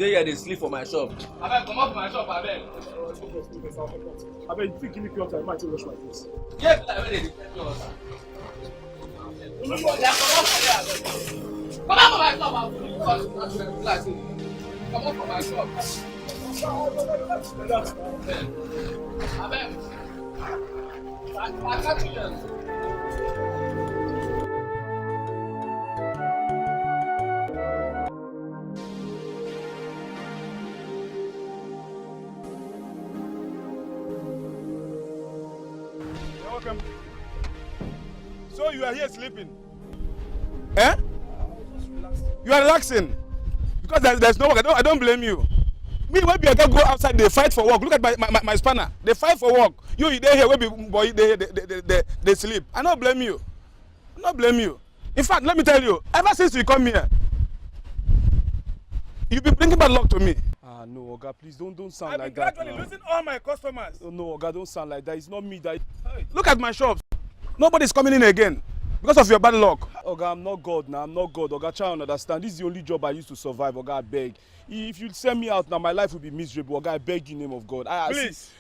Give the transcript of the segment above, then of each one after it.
dey here dey sleep for my shop. Abeg comot for my shop abeg. Abeg you fit give me pure time, I might wash my face. Yeah, be like wey dey defend us. Comot for here abeg. Comot for my shop abeg. Comot for my shop. Abeg. I can't do that. Welcome. So you are here sleeping? Eh? You are relaxing? Because there's no work. I don't blame you. Me, when people go outside, they fight for work. Look at my spanner. They fight for work. You there here, boy, they sleep. I don't blame you. I don't blame you. In fact, let me tell you, ever since you come here, you've been bringing bad luck to me. Ah no, Oga, please don't sound like that. I've been gradually losing all my customers. Oh, no, Oga, don't sound like that. It's not me that. Hey. Look at my shops. Nobody's coming in again because of your bad luck. Oga, I'm not God now. I'm not God. Oga, try and understand. This is the only job I used to survive. Oga, I beg. If you send me out now, my life will be miserable. Oga, I beg you in the name of God. Please.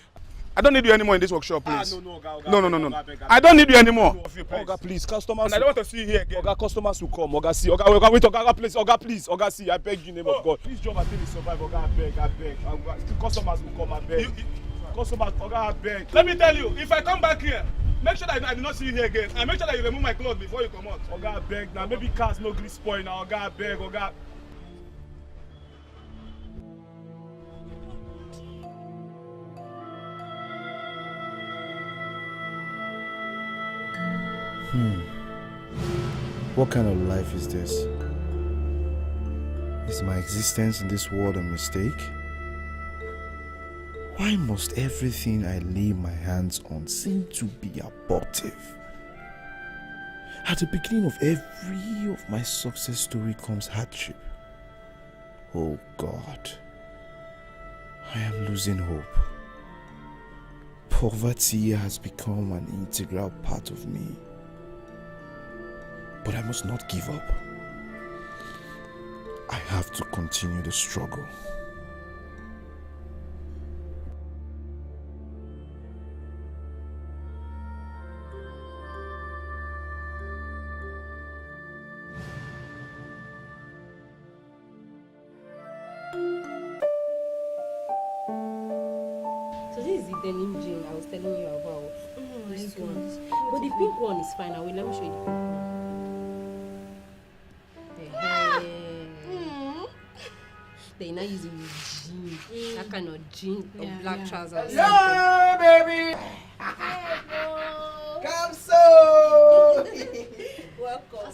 I don't need you anymore in this workshop, please. No, Oga. No. I don't need you anymore. Oga, please. Customers. And I don't want to see you here again. Oga, customers will come. Oga, see. Oga, wait. Oga, please. Oga, please. Oga, see. I beg you in the name of God. This job I think is survive. Oga, I beg. Customers will come. I beg. Customers, Oga, I beg. Let me tell you, if I come back here, make sure that I do not see you here again. And make sure that you remove my clothes before you come out. Oga, I beg. Now, maybe cars no gree spoil now. Oga, I beg. Oga. What kind of life is this? Is my existence in this world a mistake? Why must everything I lay my hands on seem to be abortive? At the beginning of every of my success story comes hardship. Oh God, I am losing hope. Poverty has become an integral part of me. But I must not give up. I have to continue the struggle. So this is the denim jean I was telling you about. This one. But the pink one is fine. Let me show you the pink one. They're not using jean, that kind of jean or black trousers. Hello, baby. Come so. Welcome.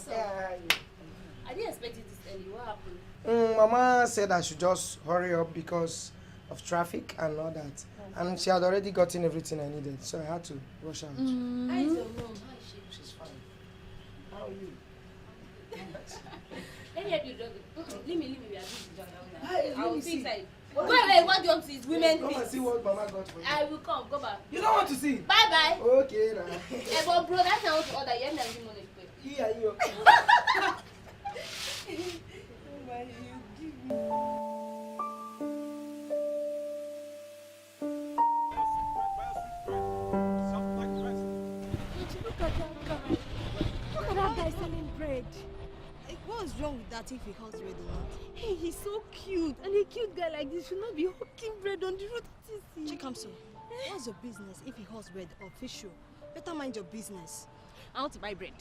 I didn't expect it this early. What happened? Mama said I should just hurry up because of traffic and all that. Okay. And she had already gotten everything I needed, so I had to rush out. I don't know. How is she? She's fine. How are you? Let me help you, Johnny. Leave me. We are busy, Johnny. I will see. Wait, what do you want to see? Women. Come and see what Mama got for you. I will come. Go back. You don't want to see? Bye. Okay, now. But bro, that's not what to order. You haven't given money to pay. Here you go. Look at that guy selling bread. What's wrong with that if he has bread or not? Hey, he's so cute. And a cute guy like this should not be hawking bread on the road. Check him so. What's your business if he has bread or fish? Better mind your business. I want to buy bread.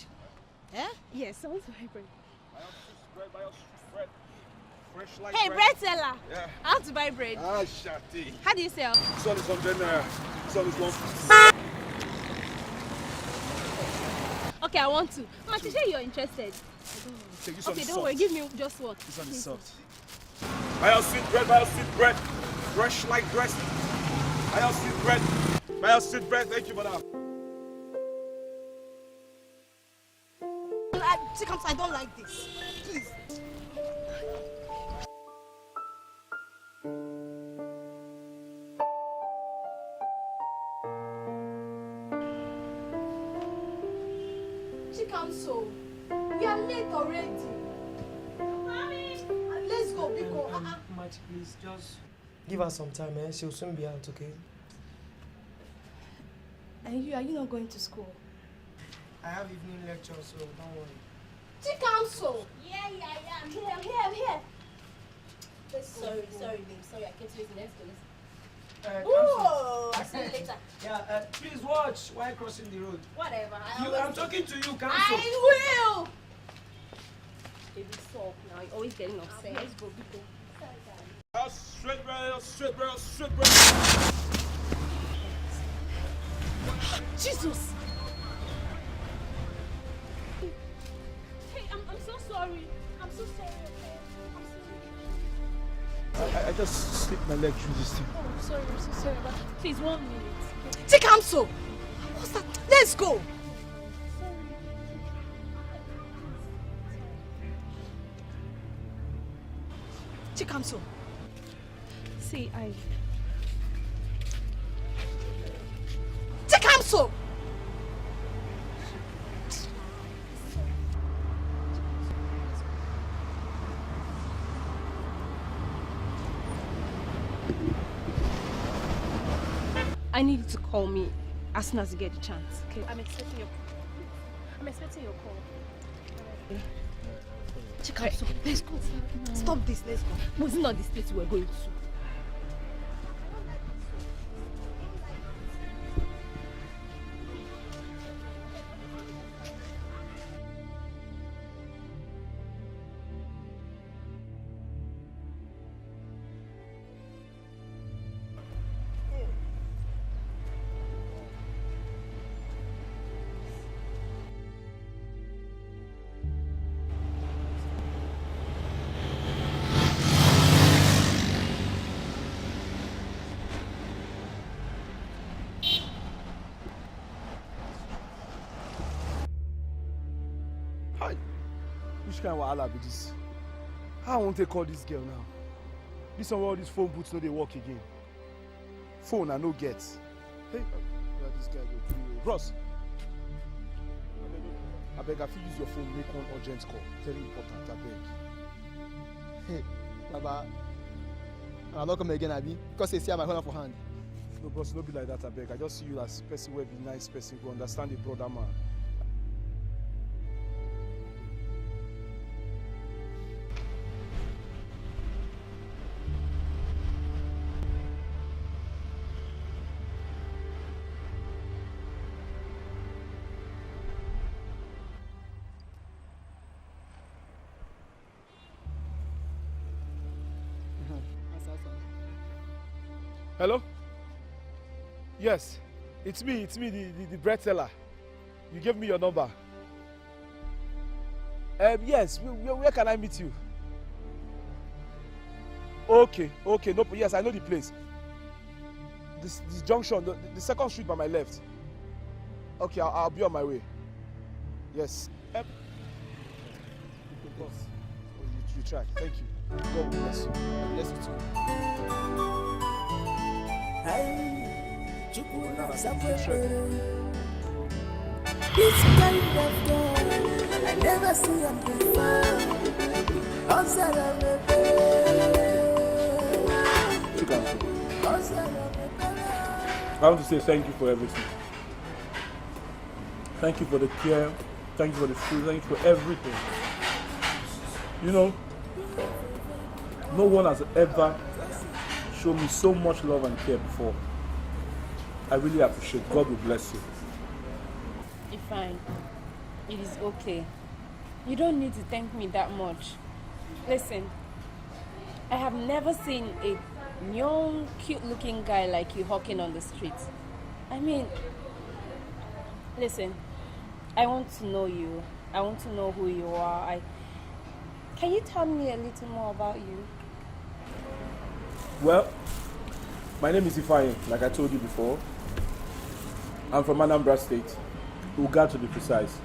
Eh? Yes, I want to buy bread. Fresh like hey, bread seller. Yeah. I want to buy bread. Ah, shati. How do you sell? This one is 100 naira. This one is 1. Okay, I want to. Ma, teacher, you're interested. Okay, don't worry. Give me just what. This one is soft. Buy your sweet bread. Fresh like bread. Buy your sweet bread. Thank you, madam. I don't like this. Please. So we are late already. Mommy, let's go, Biko. My Alright, please just give her some time, eh? She'll soon be out, okay? And are you not going to school? I have evening lecture, so don't worry. Take counsel! Yeah, I'm here. Sorry, babe. Sorry, I can't listen. Let's go. Counsel. I'll see you later. Yeah, please watch while crossing the road. Whatever. I'm talking to you, counsel. I will! Baby, stop now. You're always getting upset. Let's go, people. Straight, bro. Jesus! Hey, I'm so sorry. I'm so sorry, okay? I'm sorry. I just slipped my leg through this thing. Oh, I'm sorry. I'm so sorry. But please, 1 minute. Okay? Take counsel! What's that? Let's go! Take counsel. See, Take counsel! I need you to call me as soon as you get the chance, okay? I'm expecting your call. Check out, so let's go. Stop this, let's go. Was it not this place we were going to? Which kind of wahala be this? How I won't take call this girl now? This one where all these phone booths no dey work again. Phone I no get. Hey, where this guy go do? Bros, I beg I fit use your phone make one urgent call. Very important, I beg. Hey, Baba, I'll not come again, Abi, because they see my phone for hand. No, bros, no be like that, I beg. I just see you as person where be nice person who understand the brother man. Hello? Yes, it's me, the bread seller. You gave me your number. Yes, where can I meet you? Okay, no, yes, I know the place. This junction, the second street by my left. Okay, I'll be on my way. Yes. Boss, you try. Thank you. God bless you. Bless you too. This kind of girl, I never see her before. Outside of the I want to say thank you for everything. Thank you for the care. Thank you for the food. Thank you for everything. You know, no one has ever shown me so much love and care before. I really appreciate. God will bless you. It's fine. It is okay. You don't need to thank me that much. Listen, I have never seen a young, cute-looking guy like you hawking on the street. I mean, listen, I want to know you. I want to know who you are. Can you tell me a little more about you? Well, my name is Ifeanyi, like I told you before. I'm from Anambra State, Uga to be precise.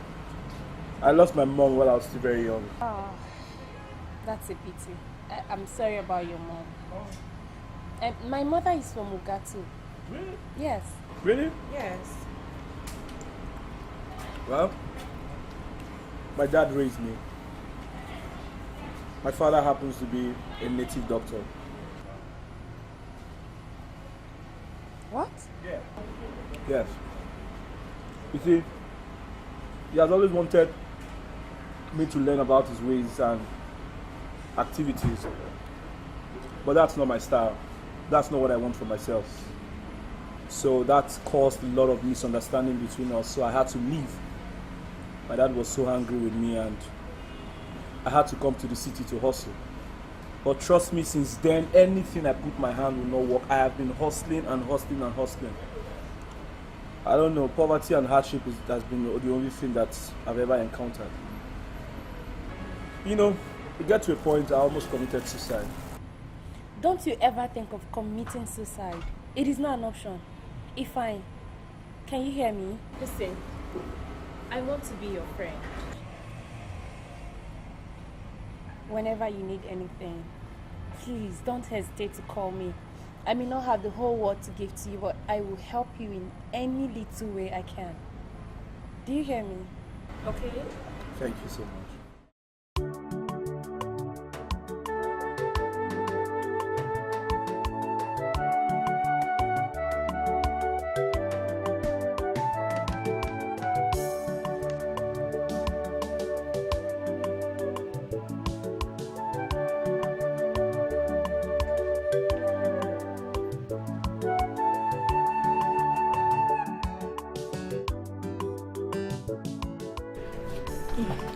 I lost my mom while I was still very young. Oh, that's a pity. I'm sorry about your mom. My mother is from Uga too. Really? Yes. Really? Yes. Well, my dad raised me. My father happens to be a native doctor. Yes. You see, he has always wanted me to learn about his ways and activities. But that's not my style. That's not what I want for myself. So that caused a lot of misunderstanding between us. So I had to leave. My dad was so angry with me and I had to come to the city to hustle. But trust me, since then, anything I put my hand will not work. I have been hustling and hustling and hustling. I don't know, poverty and hardship has been the only thing that I've ever encountered. You know, it got to a point I almost committed suicide. Don't you ever think of committing suicide. It is not an option. Ifeanyi, can you hear me? Listen, I want to be your friend. Whenever you need anything, please don't hesitate to call me. I may not have the whole world to give to you, but I will help you in any little way I can. Do you hear me? Okay? Thank you so much.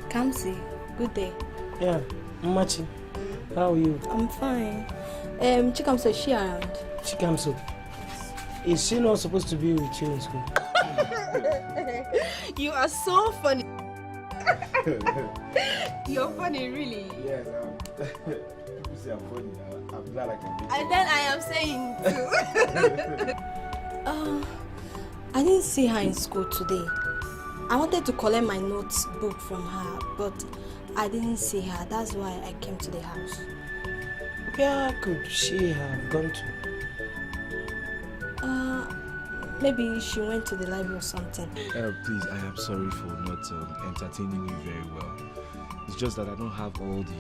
Kamsi, good day. Yeah, Machi, how are you? I'm fine. Chikamso, is she around? Chikamso, is she not supposed to be with you in school? You are so funny. You're funny, really. Yes, people say I'm funny. I'm glad I can be. And then I am saying too. I didn't see her in school today. I wanted to collect my notebook from her, but I didn't see her. That's why I came to the house. Where could she have gone to? Maybe she went to the library or something. Please, I am sorry for not entertaining you very well. It's just that I don't have all the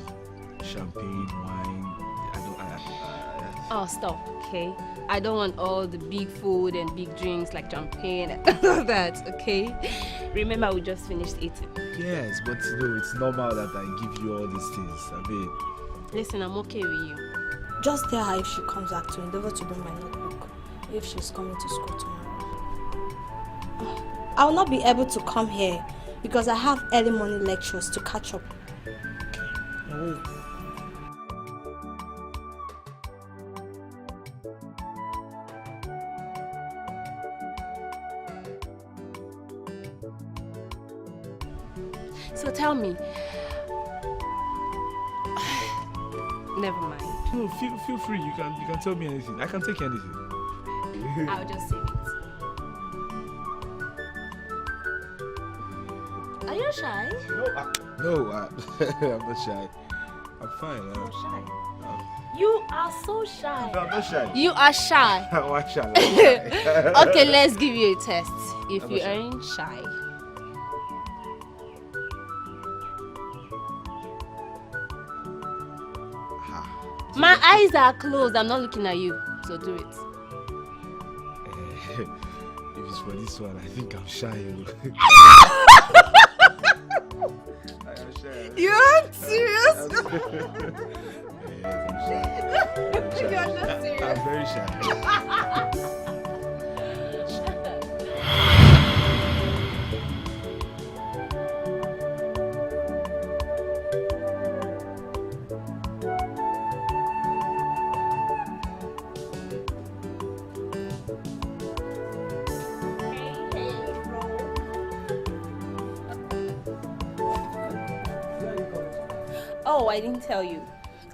champagne, wine. Oh, stop, okay? I don't want all the big food and big drinks like champagne and all that, okay? Remember, we just finished eating. Yes, but you know, it's normal that I give you all these things. I mean... Listen, I'm okay with you. Just tell her if she comes back to endeavor to bring my notebook, if she's coming to school tomorrow. I will not be able to come here because I have early morning lectures to catch up. Okay. So tell me. Never mind. No, feel free. You can tell me anything. I can take anything. I'll just save it. Are you shy? No, I'm not shy. I'm fine. You're shy. You are so shy. No, I'm not shy. You are shy. Why shy? Okay, let's give you a test. If you aren't shy. My eyes are closed. I'm not looking at you. So do it. If it's for this one, I think I'm shy. I am shy. You are serious? Yes, I'm shy. You are not serious. I'm very shy. Oh, I didn't tell you.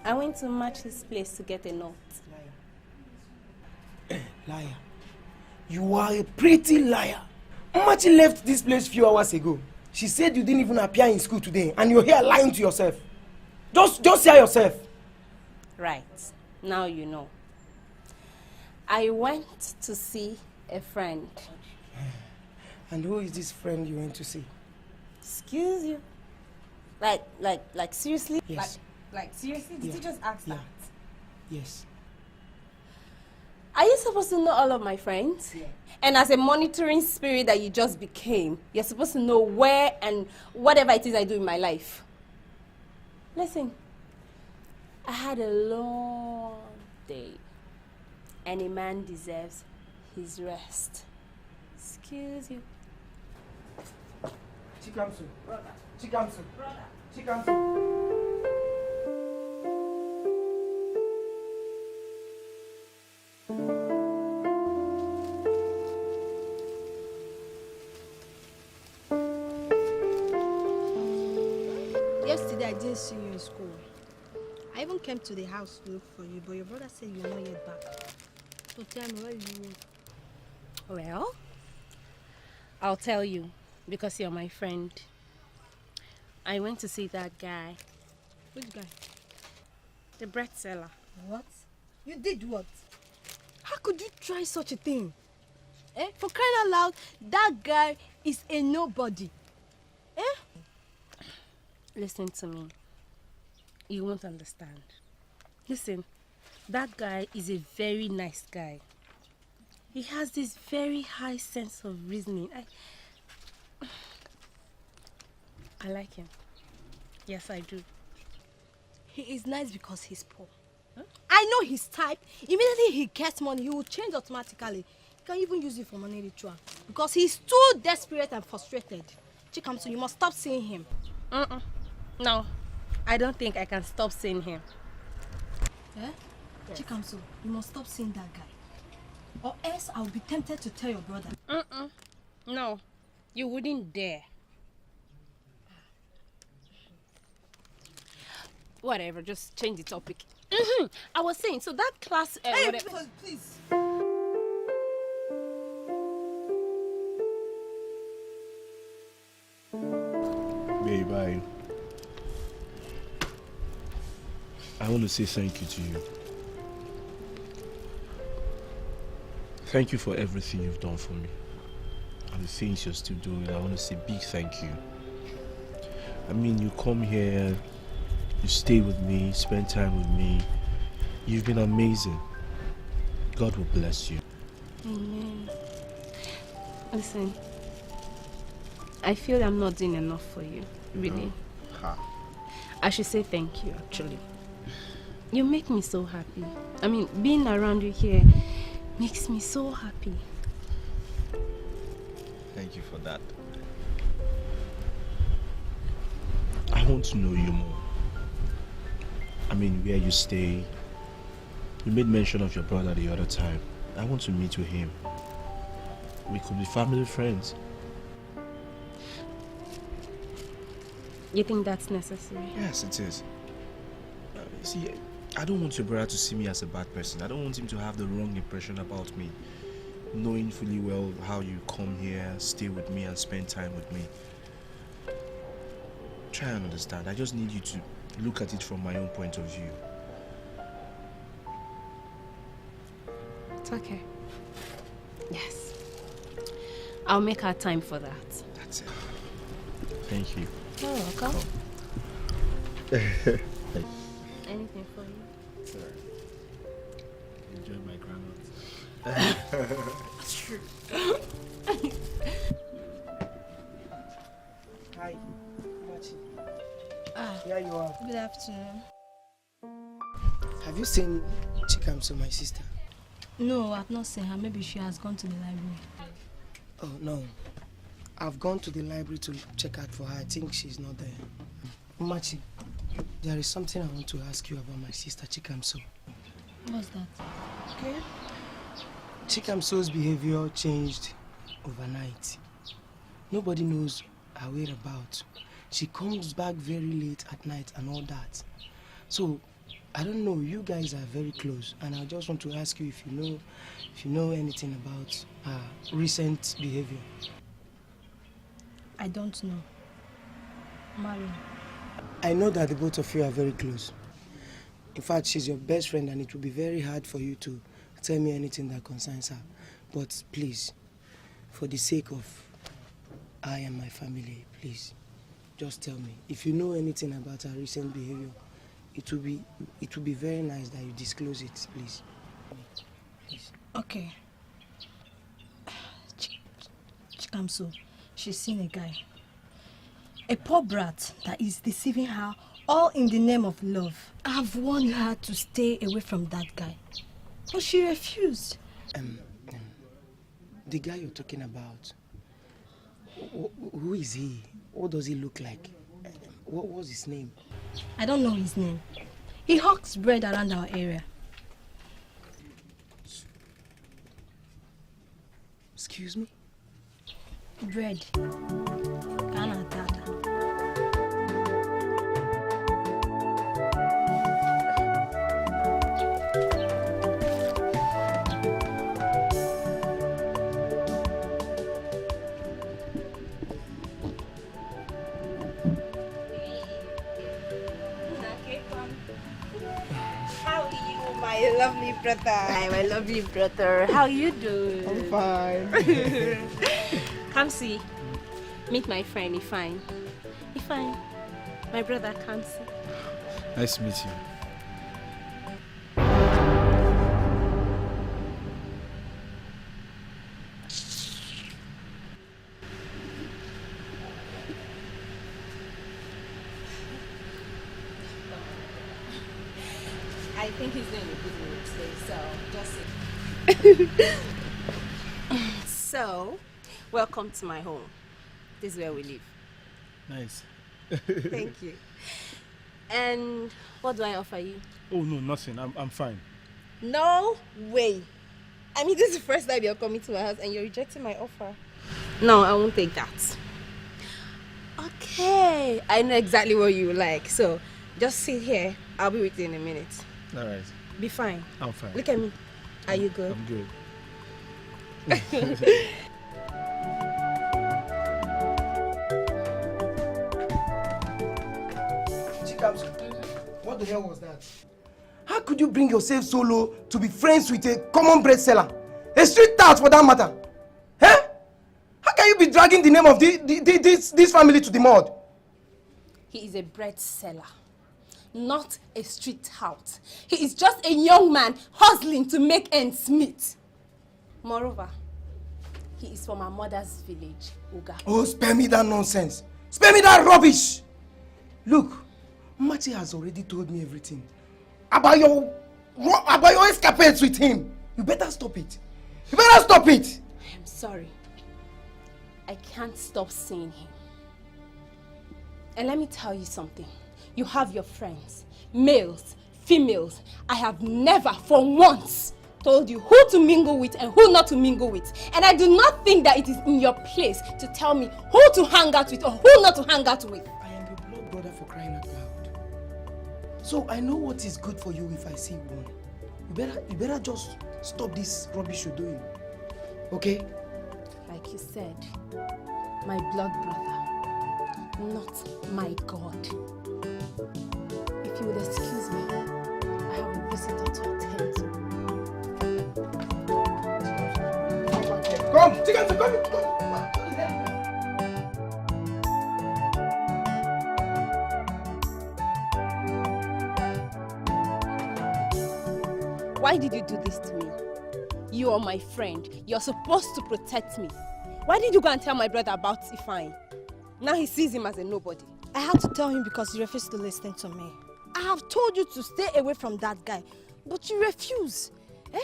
I went to Machi's place to get a note. Liar. You are a pretty liar. Machi left this place few hours ago. She said you didn't even appear in school today and you're here lying to yourself. Just hear yourself. Right. Now you know. I went to see a friend. And who is this friend you went to see? Excuse you. Like seriously? Yes. Like seriously? Did you just ask that? Yes. Are you supposed to know all of my friends? Yeah. And as a monitoring spirit that you just became, you're supposed to know where and whatever it is I do in my life. Listen, I had a long day, and a man deserves his rest. Excuse you. Chikamsu, brother. Chikamsu, brother. Chikamsu. Yesterday I didn't see you in school. I even came to the house to look for you, but your brother said you're not yet back. So tell me, where you were? Well, I'll tell you, because you're my friend. I went to see that guy. Which guy? The bread seller. What? You did what? How could you try such a thing? Eh? For crying out loud, that guy is a nobody. Eh? Listen to me. You won't understand. Listen, that guy is a very nice guy. He has this very high sense of reasoning. I like him. Yes, I do. He is nice because he's poor. Huh? I know his type. Immediately he gets money, he will change automatically. He can even use it for money ritual. Because he's too desperate and frustrated. Chikamsu, you must stop seeing him. No, I don't think I can stop seeing him. Eh? Yes. Chikamsu, you must stop seeing that guy. Or else I'll be tempted to tell your brother. No, you wouldn't dare. Whatever, just change the topic. I was saying, so that class... hey, please. Babe, I want to say thank you to you. Thank you for everything you've done for me. And the things you're still doing. I want to say big thank you. I mean, you come here, you stay with me, spend time with me. You've been amazing. God will bless you. Amen. Listen, I feel I'm not doing enough for you, really. I should say thank you, actually. You make me so happy. I mean, being around you here makes me so happy. Thank you for that. I want to know you more. I mean, where you stay. You made mention of your brother the other time. I want to meet with him. We could be family friends. You think that's necessary? Yes, it is. See, I don't want your brother to see me as a bad person. I don't want him to have the wrong impression about me. Knowing fully well how you come here, stay with me and spend time with me. Try and understand. I just need you to look at it from my own point of view. It's okay. Yes. I'll make our time for that. That's it. Thank you. You're welcome. Anything for you? Sorry. Enjoy my granules. That's true. Hi, Machi. Here you are. Good afternoon. Have you seen Chikamsu, my sister? No, I've not seen her. Maybe she has gone to the library. Oh, no. I've gone to the library to check out for her. I think she's not there. Machi, there is something I want to ask you about my sister, Chikamsu. What's that? Okay. Chikamsu's behavior changed overnight. Nobody knows her whereabouts. She comes back very late at night and all that. So, I don't know, you guys are very close, and I just want to ask you if you know anything about her recent behavior. I don't know. Mariam. I know that the both of you are very close. In fact, she's your best friend, and it will be very hard for you to tell me anything that concerns her. But please, for the sake of I and my family, please, just tell me. If you know anything about her recent behavior, it will be very nice that you disclose it, please. Please. Okay. Chikamso, she's seen a guy. A poor brat that is deceiving her, all in the name of love. I've warned her to stay away from that guy, but she refused. The guy you're talking about, who is he? What does he look like? What was his name? I don't know his name. He hawks bread around our area. Excuse me? Bread. Kana tata. How are you, my lovely brother? Hi, my lovely brother. How you doing? I'm fine. Come see. Meet my friend, Ifine. Ifine, my brother, come see. Nice to meet you. I think he's in a good mood today, so just sit. So, welcome to my home. This is where we live. Nice. Thank you. And what do I offer you? Oh no, nothing. I'm fine. No way. I mean, this is the first time you're coming to my house and you're rejecting my offer. No, I won't take that. Okay, I know exactly what you like. So, just sit here. I'll be with you in a minute. All right. Be fine. I'm fine. Look at me. Are you good? I'm good. What the hell was that? How could you bring yourself so low to be friends with a common bread seller? A street tout for that matter. Eh? How can you be dragging the name of this family to the mud? He is a bread seller, not a street tout. He is just a young man hustling to make ends meet. Moreover, he is from our mother's village, Uga. Oh, spare me that nonsense. Spare me that rubbish. Look, Mati has already told me everything about your escapades with him. You better stop it. You better stop it. I'm sorry. I can't stop seeing him. And let me tell you something. You have your friends, males, females. I have never for once told you who to mingle with and who not to mingle with. And I do not think that it is in your place to tell me who to hang out with or who not to hang out with. I am your blood brother, for crying out loud. So I know what is good for you if I see one. You better just stop this rubbish you're doing. Okay? Like you said, my blood brother, not my God. If you would excuse me, I have a visitor to attend to. Come, come. Why did you do this to me? You are my friend. You're supposed to protect me. Why did you go and tell my brother about Ifeanyi? Now he sees him as a nobody. I had to tell him because he refused to listen to me. I have told you to stay away from that guy, but you refuse. Eh?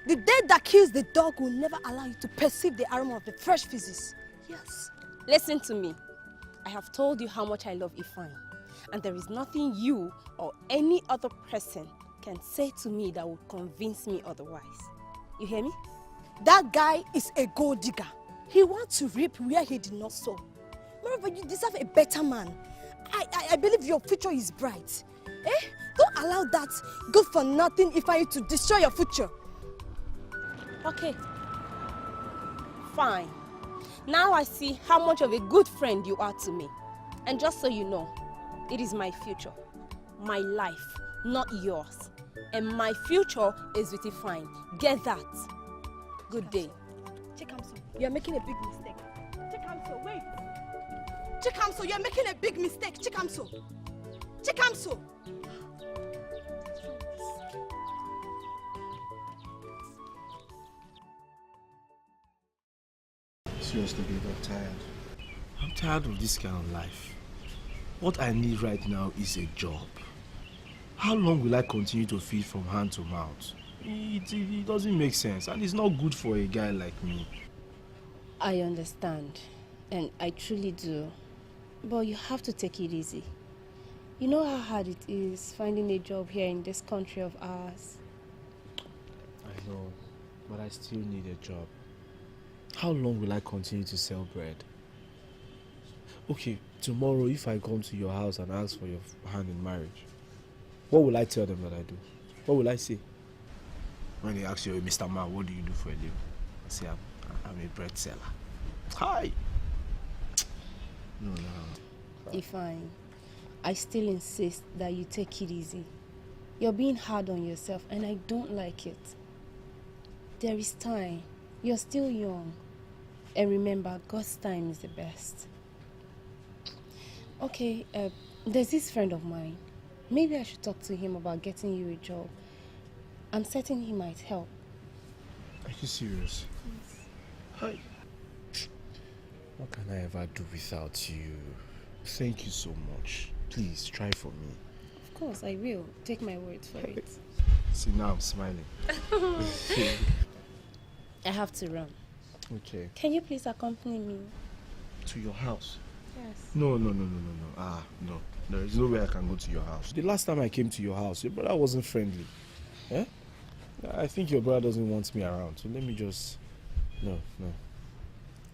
The dead that kills the dog will never allow you to perceive the aroma of the fresh feces. Yes. Listen to me. I have told you how much I love Ifeanyi, and there is nothing you or any other person can say to me that would convince me otherwise. You hear me? That guy is a gold digger. He wants to reap where he did not sow. Moreover, you deserve a better man. I believe your future is bright. Eh? Don't allow that good for nothing Ifeanyi to destroy your future. Okay. Fine. Now I see how much of a good friend you are to me. And just so you know, it is my future, my life, not yours. And my future is with Ifeanyi. Get that. Good day. Chikamso, you're making a big mistake. Chikamso, wait. Chikamso, you're making a big mistake. Chikamso. Chikamso. seriously, babe, I'm tired. I'm tired of this kind of life. What I need right now is a job. How long will I continue to feed from hand to mouth? It doesn't make sense, and it's not good for a guy like me. I understand, and I truly do. But you have to take it easy. You know how hard it is finding a job here in this country of ours. I know, but I still need a job. How long will I continue to sell bread? Okay, tomorrow if I come to your house and ask for your hand in marriage, what will I tell them that I do? What will I say? When they ask you, Mr. Man, what do you do for a living? I say, I'm a bread seller. Hi! No. Ifeanyi, I still insist that you take it easy. You're being hard on yourself and I don't like it. There is time. You're still young. And remember, God's time is the best. Okay, there's this friend of mine. Maybe I should talk to him about getting you a job. I'm certain he might help. Are you serious? Yes. Hi. What can I ever do without you? Thank you so much. Please, try for me. Of course, I will. Take my word for it. See, now I'm smiling. I have to run. Okay. Can you please accompany me? To your house? Yes. No. No. There is no way I can go to your house. The last time I came to your house, your brother wasn't friendly. Eh? I think your brother doesn't want me around, so let me just... No.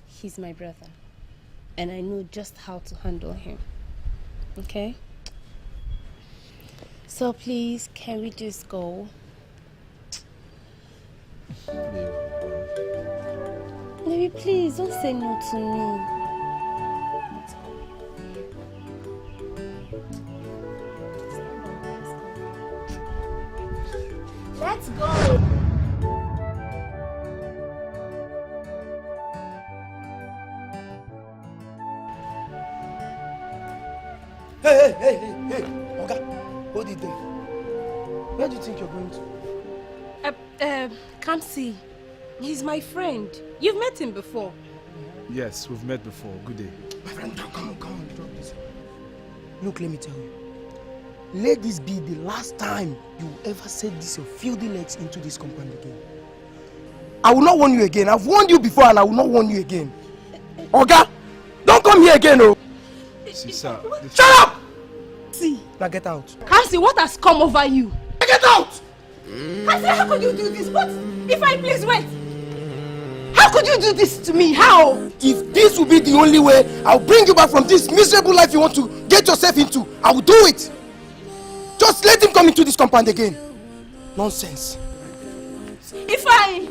He's my brother. And I know just how to handle him. Okay? So please, can we just go? Maybe please, don't say no to me. Let's go! Hey! Oga, hold it there. Where do you think you're going to? Come see. He's my friend. You've met him before. Yes, we've met before. Good day. My friend, come on, drop this. Look, let me tell you. Let this be the last time you ever set this your filthy legs into this compound again. I will not warn you again. I've warned you before and I will not warn you again. Oga, don't come here again, oh! See, sir. Shut up! See. Now get out. Kamsi, what has come over you? Get out! Kamsi, how could you do this? What? If I please wait. How could you do this to me? How? If this will be the only way I'll bring you back from this miserable life you want to get yourself into, I will do it. Just let him come into this compound again. Nonsense. Ifeanyi!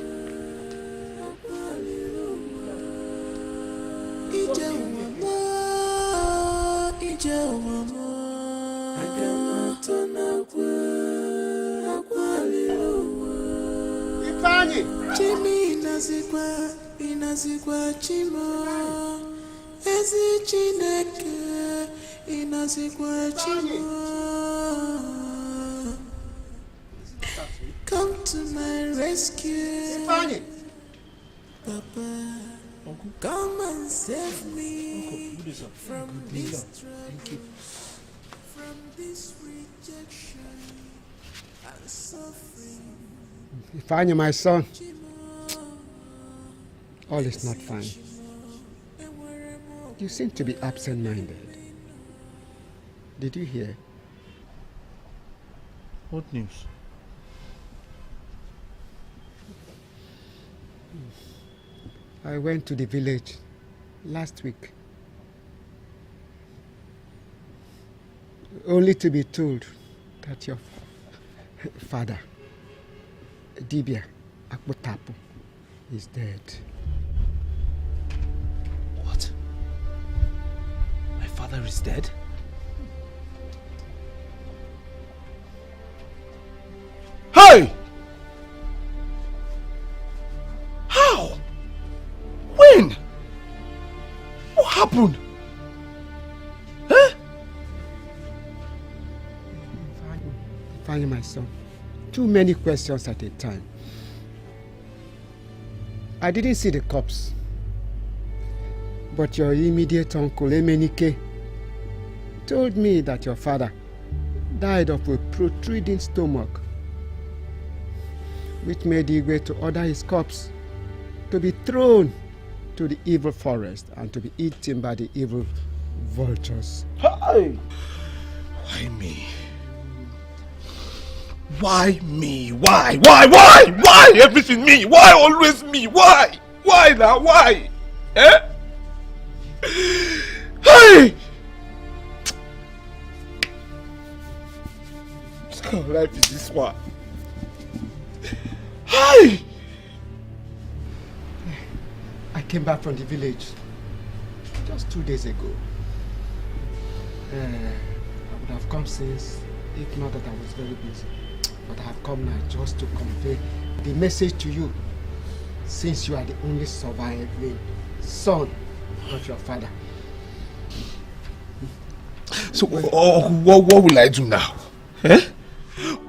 Ifeanyi! Chimi inazikwa chimo. Ezi Chineke inazikwa chimo. Come to my rescue. Ifeanyi! Papa, come and save me from this trouble, from this rejection and suffering. Ifeanyi, my son, all is not fine. You seem to be absent-minded. Did you hear? What news? I went to the village last week, only to be told that your father, Dibia Akpotapu, is dead. What? My father is dead? Hey! How? When? What happened? Huh? Ifeanyi, my son, too many questions at a time. I didn't see the corpse. But your immediate uncle, Emenike, told me that your father died of a protruding stomach, which made Igwe to order his corpse to be thrown to the evil forest and to be eaten by the evil vultures. Hey! Why me? Why me? Why? Why? Everything me? Why always me? Why? Why now? Why? Eh? Hey! What kind of life is this one? Hey! I came back from the village just 2 days ago. I would have come since, if not that I was very busy. But I have come now just to convey the message to you, since you are the only surviving son of your father. So, what will I do now? Eh?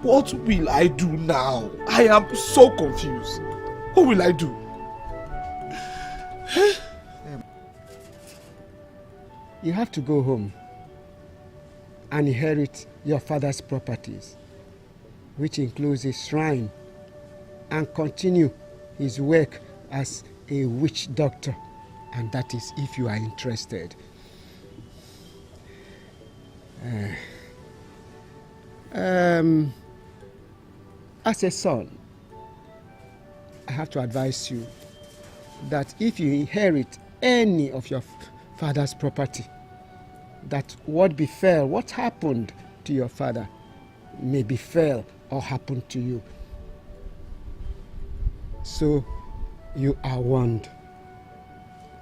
What will I do now? I am so confused. What will I do? You have to go home and inherit your father's properties, which includes a shrine, and continue his work as a witch doctor, and that is if you are interested. As a son, I have to advise you that if you inherit any of your father's property, that what happened to your father may befell or happen to you. So you are warned.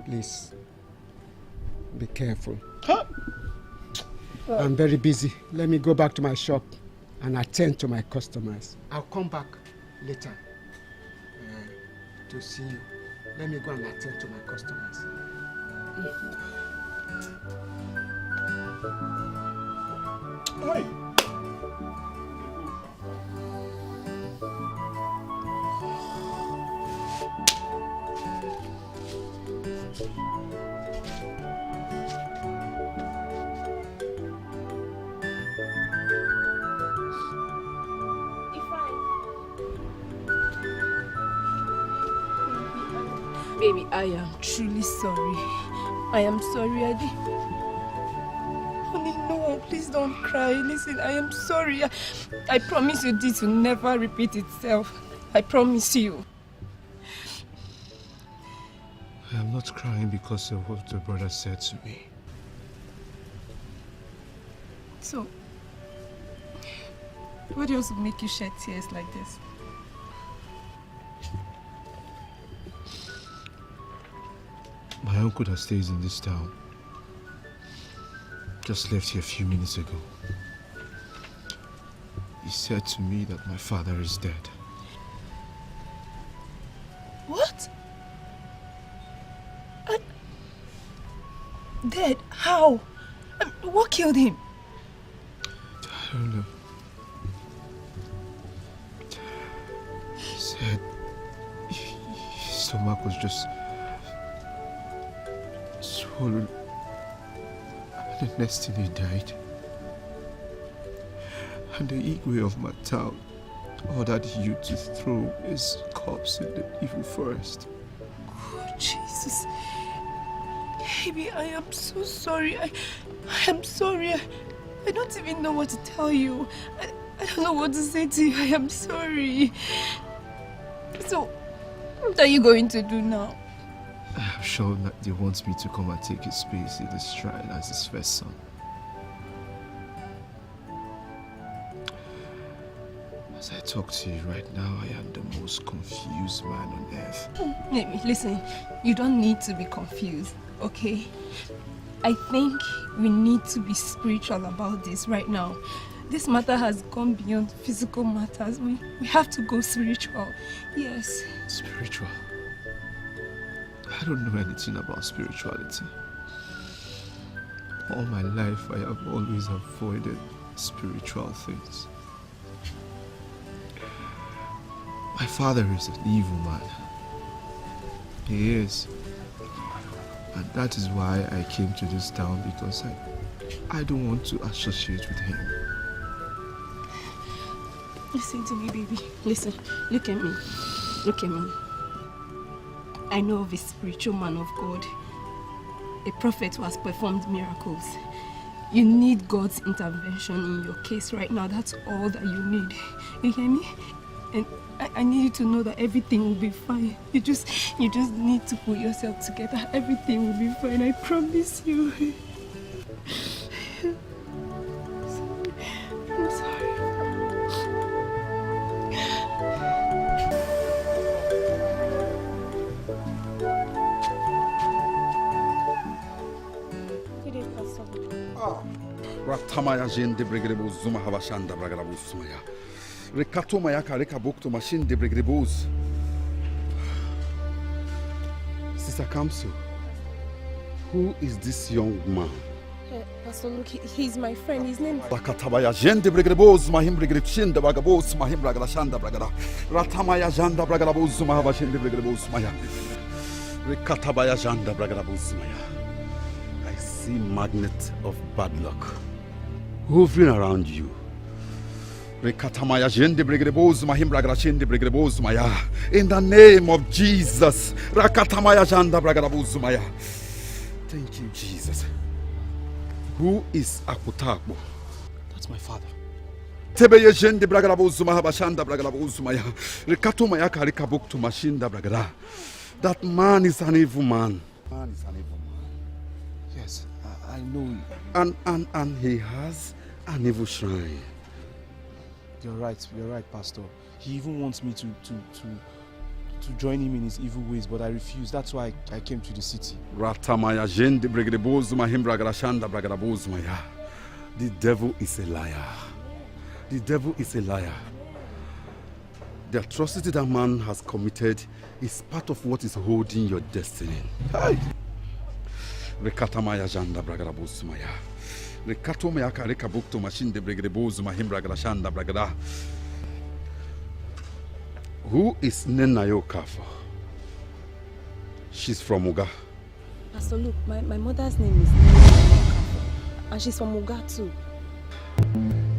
Please be careful. Huh? I'm very busy. Let me go back to my shop and attend to my customers. I'll come back later to see you. Let me go and attend to my customers. Hi. Baby, I am truly sorry. I am sorry, Adi. Honey, no, please don't cry. Listen, I am sorry. I promise you this will never repeat itself. I promise you. I am not crying because of what the brother said to me. So, what else will make you shed tears like this? My uncle that stays in this town just left here a few minutes ago. He said to me that my father is dead. What? Dead? How? What killed him? I don't know. He said his stomach was just swollen, and the next thing he died. And the Igwe of my town ordered you to throw his corpse in the evil forest. Oh, Jesus. Baby, I am so sorry. I am sorry. I don't even know what to tell you. I don't know what to say to you. I am sorry. So, what are you going to do now? I'm sure that he wants me to come and take his space in this shrine as his first son. As I talk to you right now, I am the most confused man on earth. Listen, you don't need to be confused, okay? I think we need to be spiritual about this right now. This matter has gone beyond physical matters. We have to go spiritual. Yes. Spiritual? I don't know anything about spirituality. All my life, I have always avoided spiritual things. My father is an evil man. He is. And that is why I came to this town, because I don't want to associate with him. Listen to me, baby. Listen. Look at me. Look at me. I know of a spiritual man of God. A prophet who has performed miracles. You need God's intervention in your case right now. That's all that you need. You hear me? And I need you to know that everything will be fine. You just need to put yourself together. Everything will be fine. I promise you. I'm sorry. Ratamaya jende bregrebo zuma habashanda bragrabo sumaya. Rekatoma yaka rekabokto machine de bregrebos. Sister Kamso, who is this young man? Pastor Luke, he's my friend. His name is... Rakatabaya jende bregrebos mahim bregrebshin de bagabos mahim bragrashanda bragara. Ratamaya janda bragrabos zuma habashinde bregrebos maya. Rekatabaya janda bragrabos maya. I see magnet of bad luck hovering around you. In the name of Jesus. Thank you, Jesus. Who is Akutabo? That's my father. That man is an evil man. Yes, I know. And he has an evil shrine. You're right, Pastor. He even wants me to join him in his evil ways, but I refuse. That's why I came to the city. The devil is a liar. The devil is a liar. The atrocity that man has committed is part of what is holding your destiny. Rekatamaya janda bragarabosumaya. Rekatomaya karekabukto machine de bregrebos mahimbra grashanda bragada. Who is Nenayo Kafa? She's from Uga. Pastor Luke, my mother's name is Nollywood, and she's from Uga too.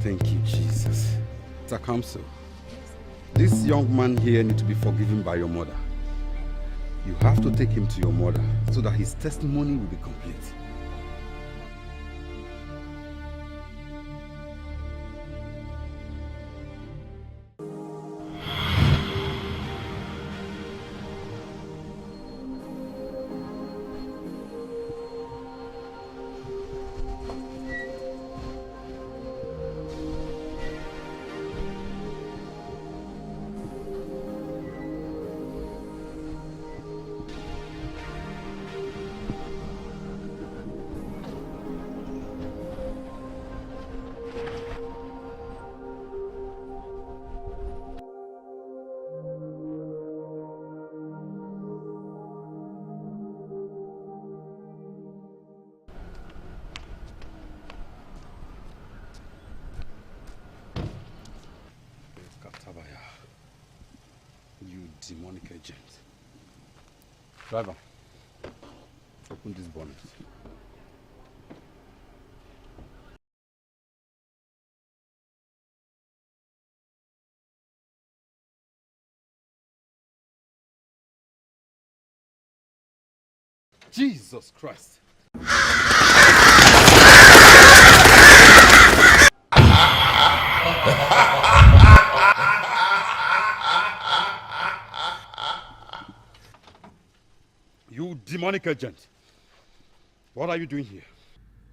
Thank you, Jesus. Takamso, this young man here needs to be forgiven by your mother. You have to take him to your mother so that his testimony will be complete. You demonic agent. Driver, open this bonnet. Jesus Christ. You demonic agent. What are you doing here?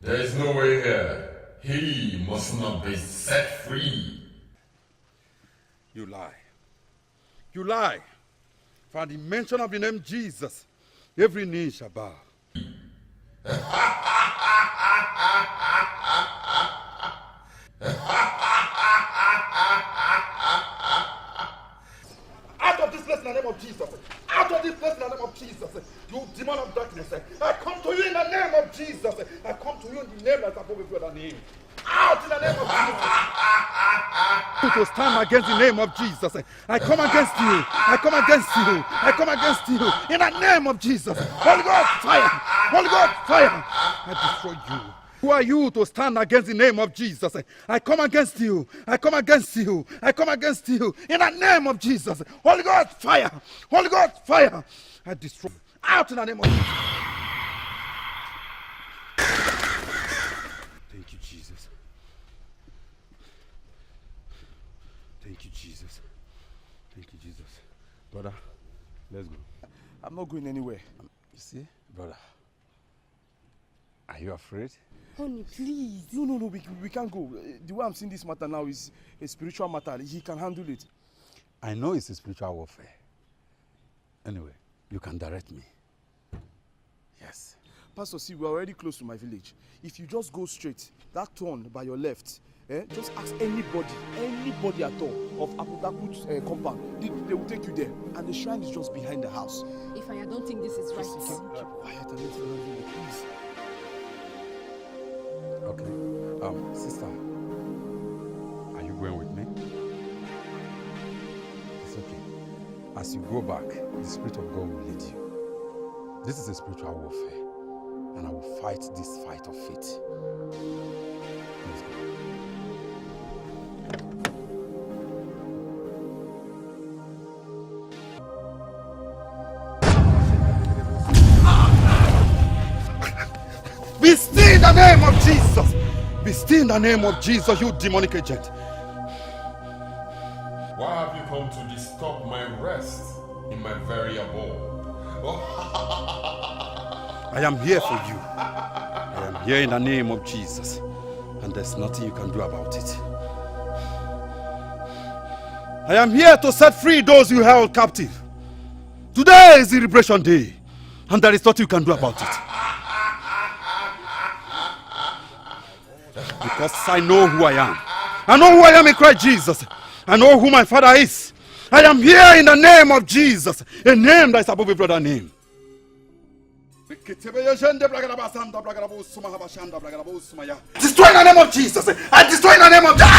There is no way here. He must not be set free. You lie. You lie. For the mention of the name Jesus, every knee shall bow. Out of this place in the name of Jesus. Out of this place in the name of Jesus. You demon of darkness. I come to you in the name of Jesus. I come to you in the name that's above every other name. Out in the name of Jesus. To stand against the name of Jesus. I come against you. I come against you. I come against you. In the name of Jesus. Holy Ghost, fire. Holy Ghost, fire! I destroy you. Who are you to stand against the name of Jesus? I come against you. I come against you. I come against you. In the name of Jesus. Holy Ghost, fire! Holy Ghost, fire! I destroy you. Out in the name of Jesus. Thank you, Jesus. Thank you, Jesus. Thank you, Jesus. Brother, let's go. I'm not going anywhere. You see, brother, are you afraid? Honey, please. No, we can't go. The way I'm seeing this matter now is a spiritual matter. He can handle it. I know it's a spiritual warfare. Anyway, you can direct me. Yes. Pastor, see, we're already close to my village. If you just go straight, that turn by your left, just ask anybody at all of Aputaku's compound. They will take you there. And the shrine is just behind the house. If I don't think this is right. Keep quiet and let me handle it, please. Okay. Sister, are you going with me? It's okay. As you go back, the Spirit of God will lead you. This is a spiritual warfare, and I will fight this fight of faith. Please go. Be still in the name of Jesus. Be still in the name of Jesus, you demonic agent. Why have you come to disturb my rest in my very abode? I am here for you. I am here in the name of Jesus. And there's nothing you can do about it. I am here to set free those you held captive. Today is the liberation day. And there is nothing you can do about it. Because I know who I am. I know who I am in Christ Jesus. I know who my Father is. I am here in the name of Jesus. A name that is above every other name. Destroy in the name of Jesus. I destroy in the name of Jesus.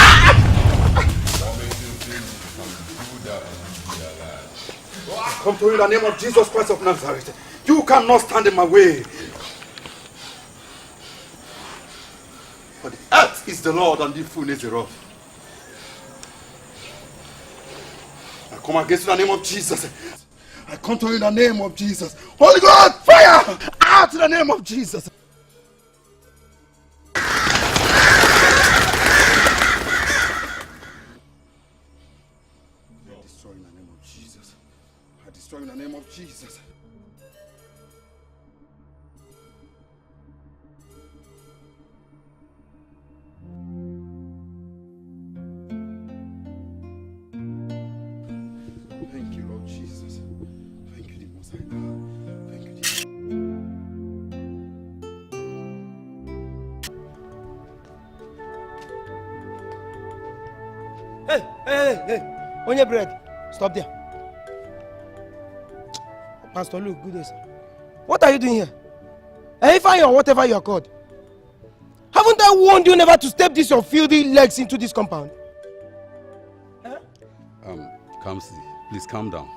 Come to you in the name of Jesus Christ of Nazareth. You cannot stand in my way. For the earth is the Lord and the fullness thereof. I come against you in the name of Jesus. I come to you in the name of Jesus. Holy God, fire! Out in the name of Jesus. I destroy in the name of Jesus. I destroy in the name of Jesus. Thank you, Lord Jesus. Thank you, the Most High God. Thank you, Hey! On your bread. Stop there. Pastor Luke, good day, sir. What are you doing here? If I or whatever you are called. Haven't I warned you never to step your filthy legs into this compound? Kamsi, please calm down.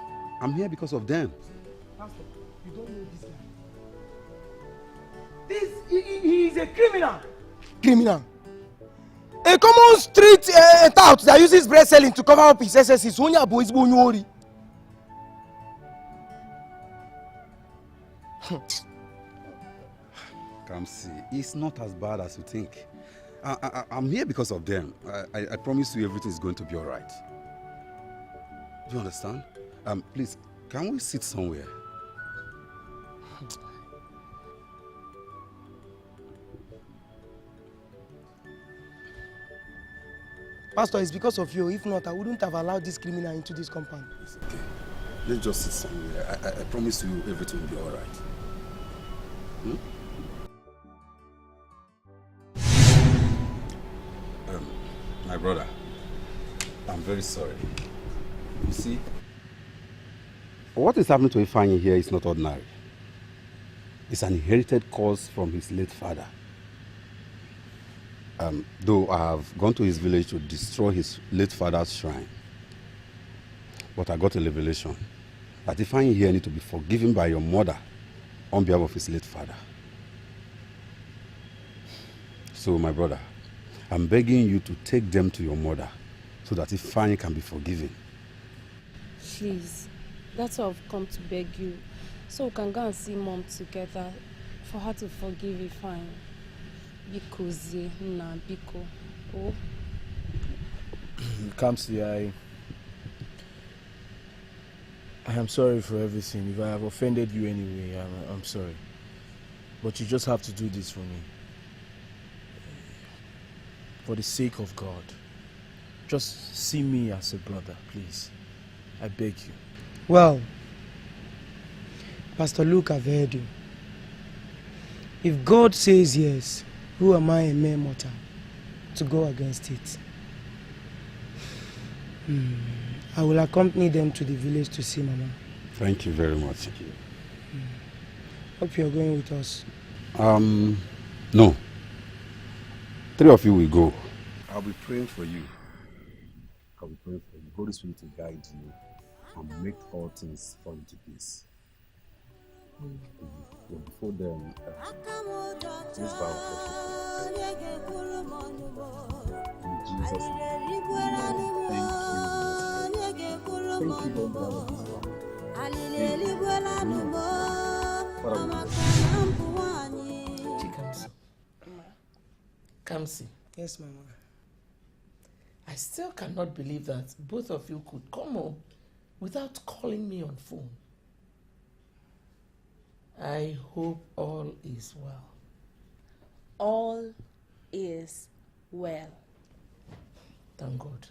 I'm here because of them. Pastor, you don't know this guy. He is a criminal. Criminal? A common street tout that uses bread selling to cover up his excesses. Kamsi, it's not as bad as you think. I'm here because of them. I promise you everything is going to be all right. Do you understand? Please, can we sit somewhere? Pastor, it's because of you. If not, I wouldn't have allowed this criminal into this compound. It's okay. Let's just sit somewhere. I promise you everything will be all right. My brother, I'm very sorry. You see, what is happening to Ifeanyi here is not ordinary. It's an inherited cause from his late father. Though I have gone to his village to destroy his late father's shrine, but I got a revelation that Ifeanyi here needs to be forgiven by your mother on behalf of his late father. So, my brother, I'm begging you to take them to your mother so that Ifeanyi can be forgiven. Please, that's why I've come to beg you. So we can go and see Mom together for her to forgive Ifeanyi. Because, nah, Biko. Oh. Kamsi, I am sorry for everything. If I have offended you anyway, I'm sorry. But you just have to do this for me. For the sake of God. Just see me as a brother, please. I beg you. Well, Pastor Luke, I've heard you. If God says yes, who am I, a mere mortal, to go against it? I will accompany them to the village to see Mama. Thank you very much. Hope you're going with us. No. 3 of you will go. I'll be praying for you. I'll be praying for you. Holy Spirit will guide you and make all things fall into place. Before then, please bow for in Jesus' name. Thank you, Lord. Kamsi. Yes, Mama. I still cannot believe that both of you could come home without calling me on phone. I hope all is well. All is well. Thank God.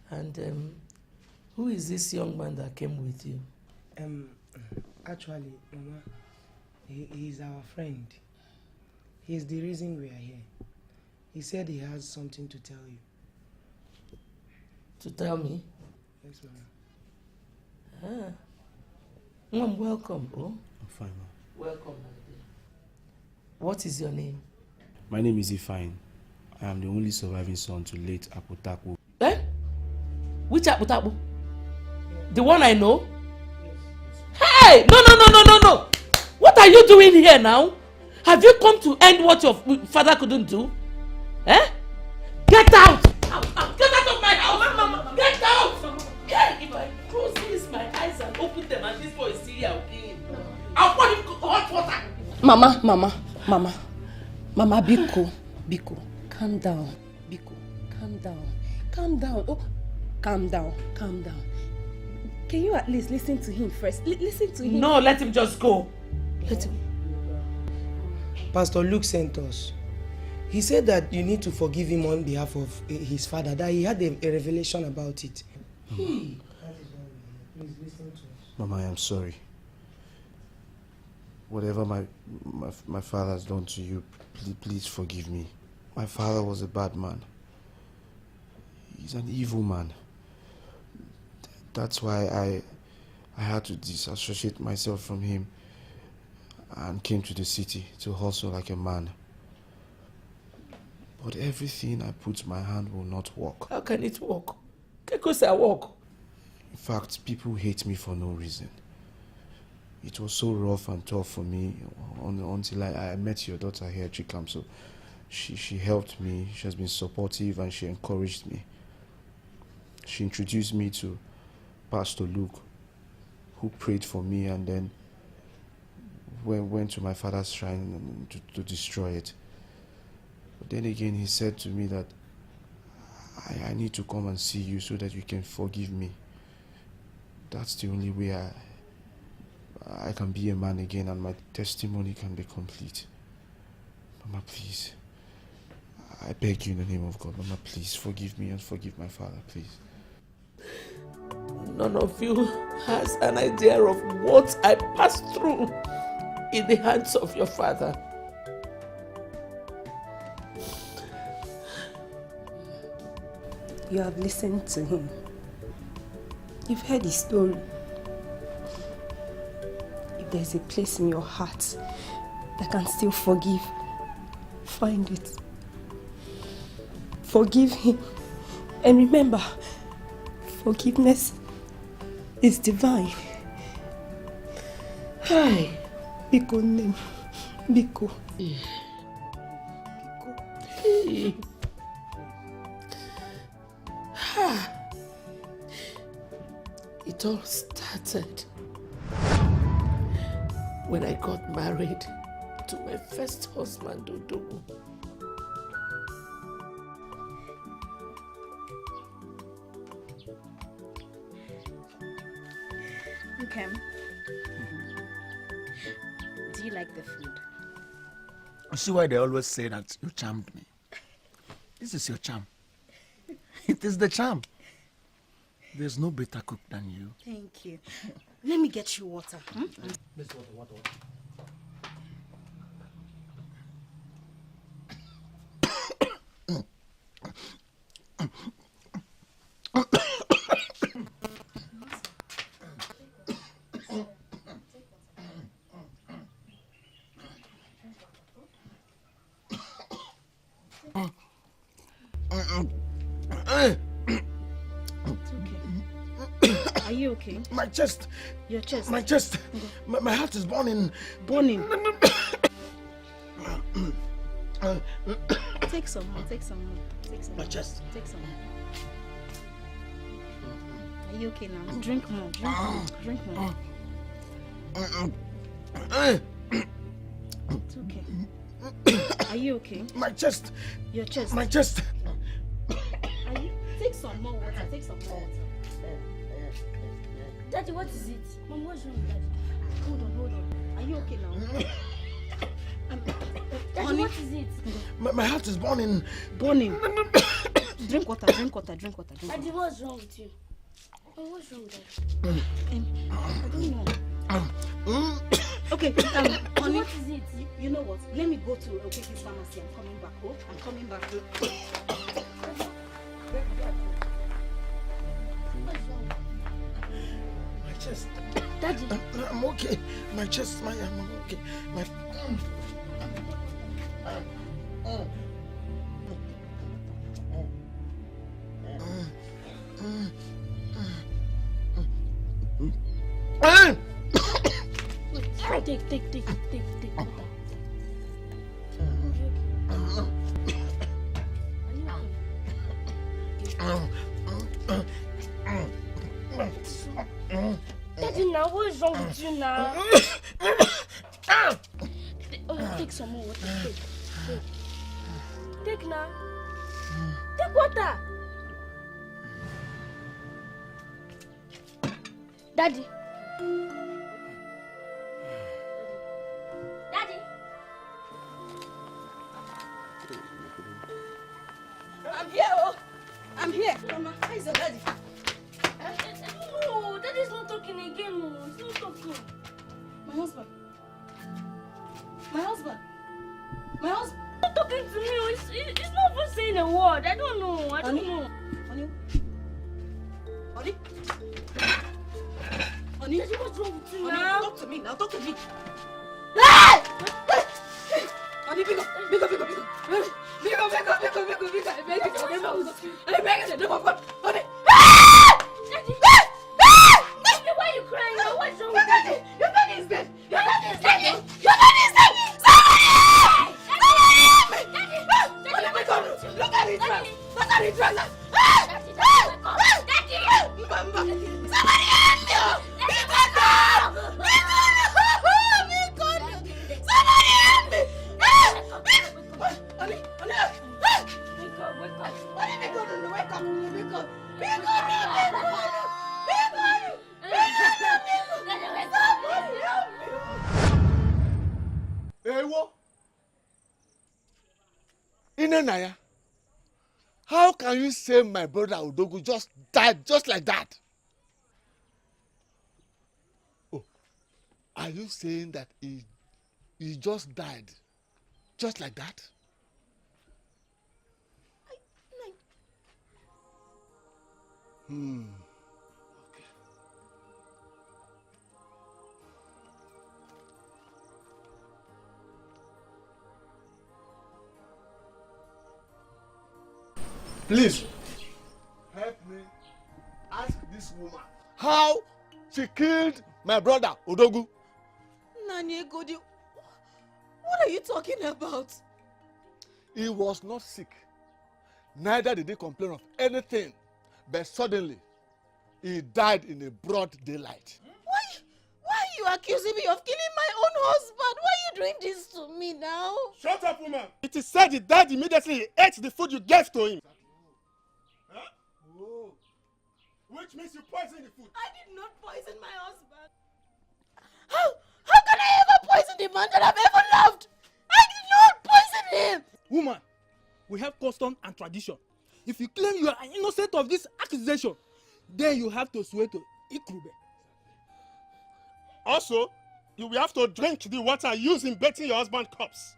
And who is this young man that came with you? Actually, Mama, he's our friend. He's the reason we are here. He said he has something to tell you. To tell me? Yes, Mama. Mom, welcome. Oh? I'm fine, Mom. Welcome, my dear. What is your name? My name is Ifeanyi. I am the only surviving son to late Apotaku. Eh? Which Apotaku? The one I know? Hey! No! What are you doing here now? Have you come to end what your father couldn't do? Eh? Get out! Get out of my house! Mama. Get out! Yeah, if I close my eyes and open them and this boy is still here, I'll kill him. I'll pour him hot water. Mama, Biko, calm down. Biko, calm down. Oh, calm down. Can you at least listen to him first? Listen to him. No, let him just go. Let him. Pastor Luke sent us. He said that you need to forgive him on behalf of his father, that he had a revelation about it. Please listen to us. Mama, I am sorry. Whatever my father has done to you, please forgive me. My father was a bad man. He's an evil man. That's why I had to disassociate myself from him and came to the city to hustle like a man. But everything I put my hand will not work. How can it work? Because I work. In fact, people hate me for no reason. It was so rough and tough for me until I met your daughter here, Chikamso. She helped me, she has been supportive and she encouraged me. She introduced me to Pastor Luke, who prayed for me and then went to my father's shrine to destroy it. But then again, he said to me that I need to come and see you so that you can forgive me. That's the only way I can be a man again and my testimony can be complete. Mama, please. I beg you in the name of God. Mama, please forgive me and forgive my father, please. None of you has an idea of what I passed through in the hands of your father. You have listened to him. You've heard his story. If there's a place in your heart that can still forgive, find it. Forgive him. And remember, forgiveness is divine. Hi. Biko name. Biko. see. It all started when I got married to my first husband, Odogu. Okay. Do you like the food? You see why they always say that you charmed me? This is your charm. It is the charm. There's no better cook than you. Thank you. Let me get you water. This water. Are you okay? My chest. Your chest? My chest. My heart is burning. Burning? Take some more. My chest. Take some more. Are you okay now? Drink more. Drink more. It's okay. Are you okay? My chest. Your chest? My chest. Are you? Take some more water. Take some more water. Daddy, what is it? Mom, what's wrong with Daddy? Hold on. Are you okay now? Daddy, honey, what is it? My heart is burning. Burning? Drink water. Daddy, what's wrong with you? What's wrong with Daddy? I don't know. Okay, honey, what is it? You know what? Let me go to Okeke's pharmacy. I'm coming back. Oh, I'm coming back. My chest. Daddy. I'm okay. My chest. I'm okay. Take. Daddy, now what is wrong with you now? Take some more water. Take now. Take water. Daddy. I'm here. Mama, where is your daddy? No, Daddy's not talking again. No, he's not talking. My husband. He's not talking to me. He's not even saying a word. I don't know. Honey? Daddy, what's wrong with you now? Talk to me. Hey! Honey, big up. Honey. Daddy, why are you crying now? What's wrong with Daddy? Your daddy is dead. Somebody! Daddy! Look at his dress. Somebody help me! Inenaya, how can you say my brother Odogu just died just like that? Oh, are you saying that he just died just like that? Okay. Please help me ask this woman how she killed my brother Odogu. Nani Egodi, what are you talking about? He was not sick. Neither did he complain of anything. But suddenly, he died in a broad daylight. Why are you accusing me of killing my own husband? Why are you doing this to me now? Shut up, woman. It is said he died immediately he ate the food you gave to him. Huh? Oh. Which means you poisoned the food. I did not poison my husband. How can I ever poison the man that I've ever loved? I did not poison him. Woman, we have custom and tradition. If you claim you are innocent of this accusation, then you have to swear to Ikrube. Also, you will have to drink the water used in bathing your husband's corpse.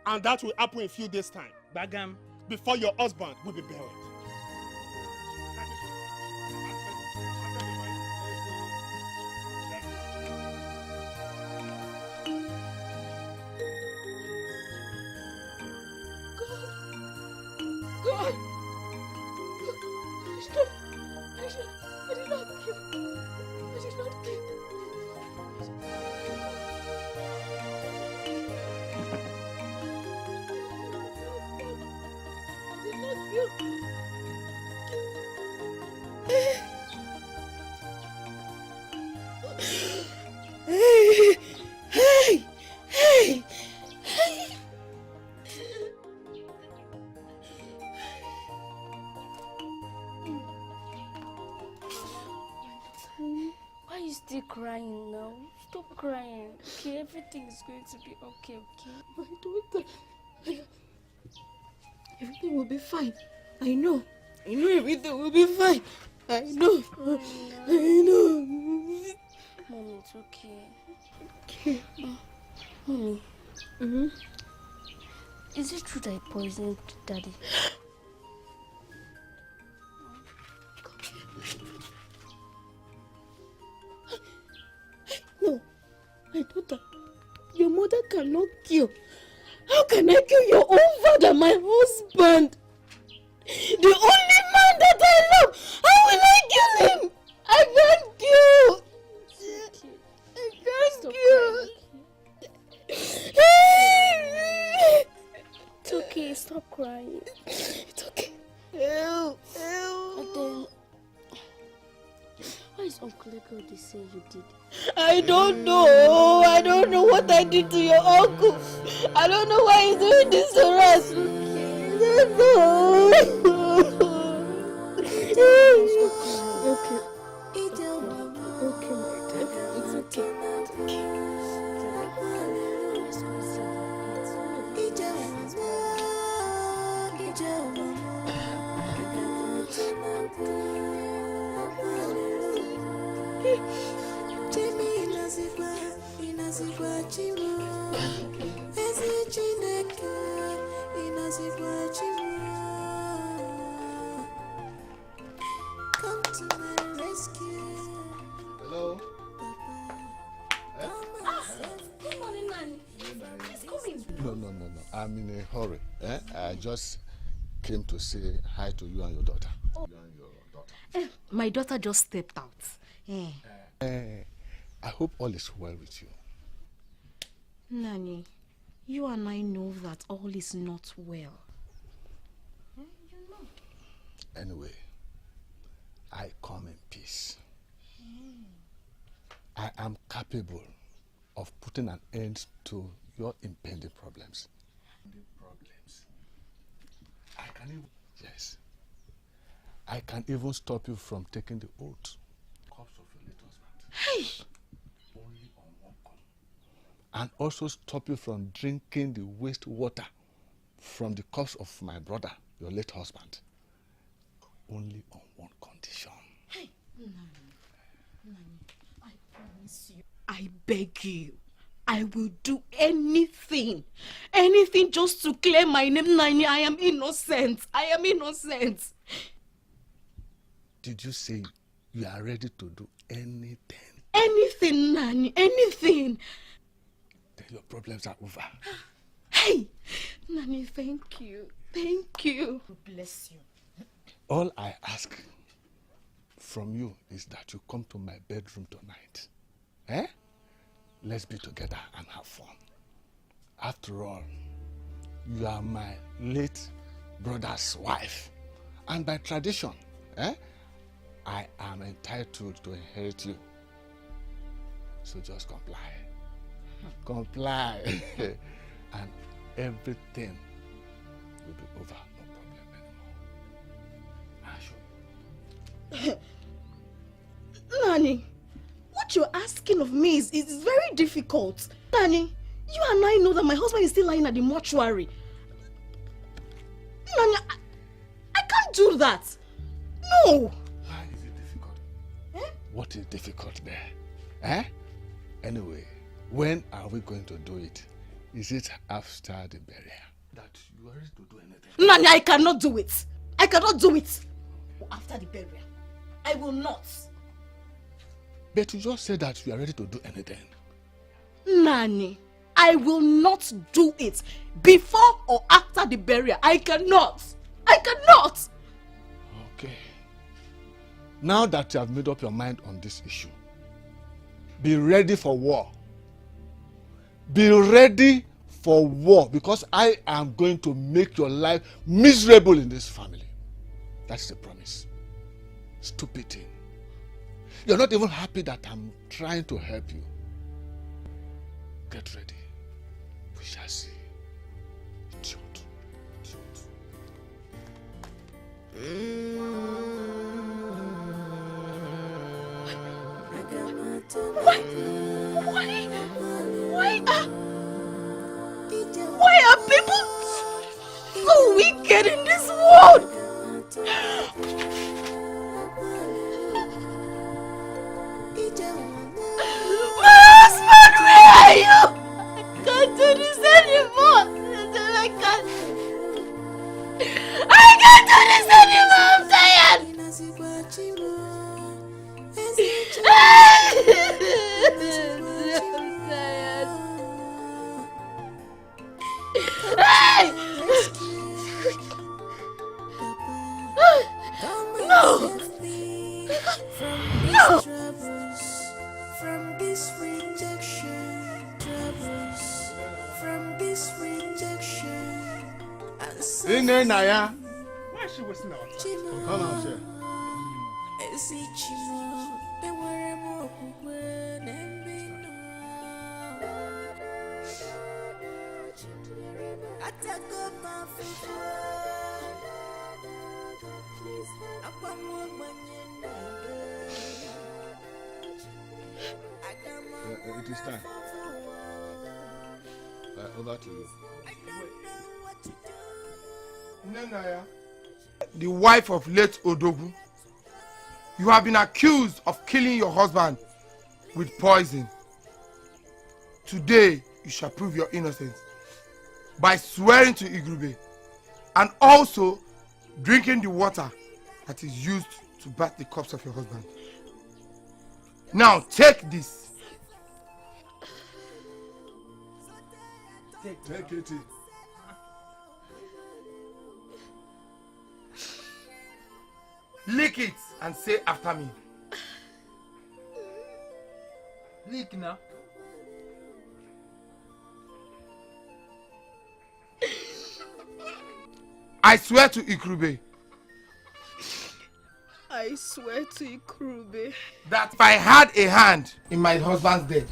And that will happen in a few days' time. Bagam. Before your husband will be buried. God! Stop! I did not kill. I did not kill. Hey! Hey! Hey! Hey! Why are you still crying now? Stop crying. Okay, everything is going to be okay, okay? My daughter. Everything will be fine. I know everything will be fine. I know. Mommy, it's okay. Okay. Mommy. Mm-hmm. Is it true that I poisoned Daddy? No, my daughter. Your mother cannot kill. How can I kill your own father, my husband? The only man that I love. How will I kill him? I can't kill. I can't kill. It's okay, stop crying. It's okay. Ew. And then, why is Uncle Ego they say you did? I don't know. I don't know what I did to your uncle. I don't know why he's doing this to us. I don't know. Okay. Okay, my dear. It's okay. Come to my rescue. Hello? Good morning, Nanny. He's coming. No. I'm in a hurry. I just came to say hi to you and your daughter. Oh. You and your daughter. My daughter just stepped out. I hope all is well with you. Nanny, you and I know that all is not well. You know. Anyway, I come in peace. I am capable of putting an end to your impending problems. I can even stop you from taking the oath. Corpse of your late husband. Hey! Only on one call. And also stop you from drinking the wastewater from the corpse of my brother, your late husband. Only on one condition. Hey! Nani, I promise you. I beg you. I will do anything just to clear my name, Nani. I am innocent. Did you say you are ready to do anything? Anything, Nani, anything. Then your problems are over. Hey, Nani, thank you. Bless you. All I ask from you is that you come to my bedroom tonight. Let's be together and have fun. After all, you are my late brother's wife. And by tradition, I am entitled to inherit you. So just comply. Comply. And everything will be over. No problem anymore. Nani, what you're asking of me is very difficult. Nani, you and I know that my husband is still lying at the mortuary. Nani, I can't do that. No. Why is it difficult? What is difficult there? Anyway, when are we going to do it? Is it after the burial? That you are ready to do anything? Nani, I cannot do it. I cannot do it. After the burial, I will not. But you just said that you are ready to do anything. Nani, I will not do it before or after the burial. I cannot. I cannot. Okay. Now that you have made up your mind on this issue, be ready for war. Be ready for war, because I am going to make your life miserable in this family. That's the promise. Stupid thing. You're not even happy that I'm trying to help you. Get ready. We shall see. Idiot. Why are people so wicked in this world? Husband, where are you? I can't do this anymore. I can't do this anymore. I'm tired. Hey! No! No! From this rejection, from this rejection. Ini Naya. Why is she wasting our time? Come out here. It is time. Over to you. The wife of late Odogu, you have been accused of killing your husband with poison. Today, you shall prove your innocence by swearing to Igurube and also drinking the water that is used to bath the corpse of your husband. Now, take this. Take it. Lick it and say after me. Lick now. I swear to Ikrube. I swear to Ikrube that if I had a hand in my husband's death.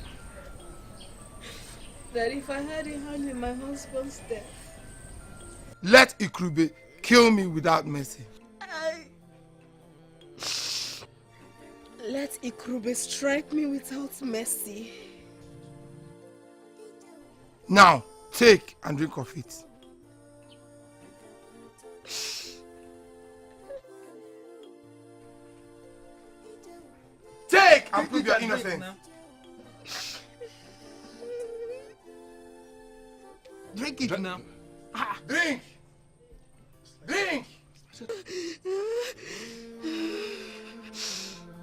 That if I had a hand in my husband's death. Let Ikrube kill me without mercy. Let Ikrube strike me without mercy. Now, take and drink of it. Take and prove your innocence. Drink it now. Drink! Drink!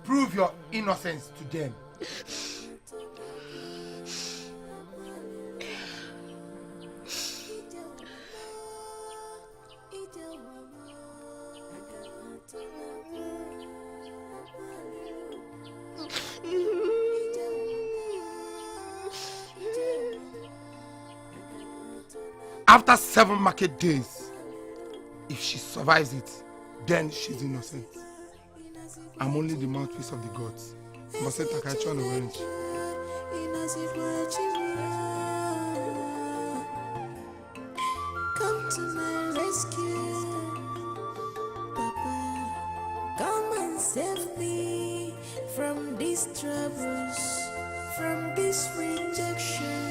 Prove your innocence to them. After 7 market days, if she survives it, then she's innocent. I'm only the mouthpiece of the gods. Come to my rescue, Papa. Come and save me from these troubles, from this rejection.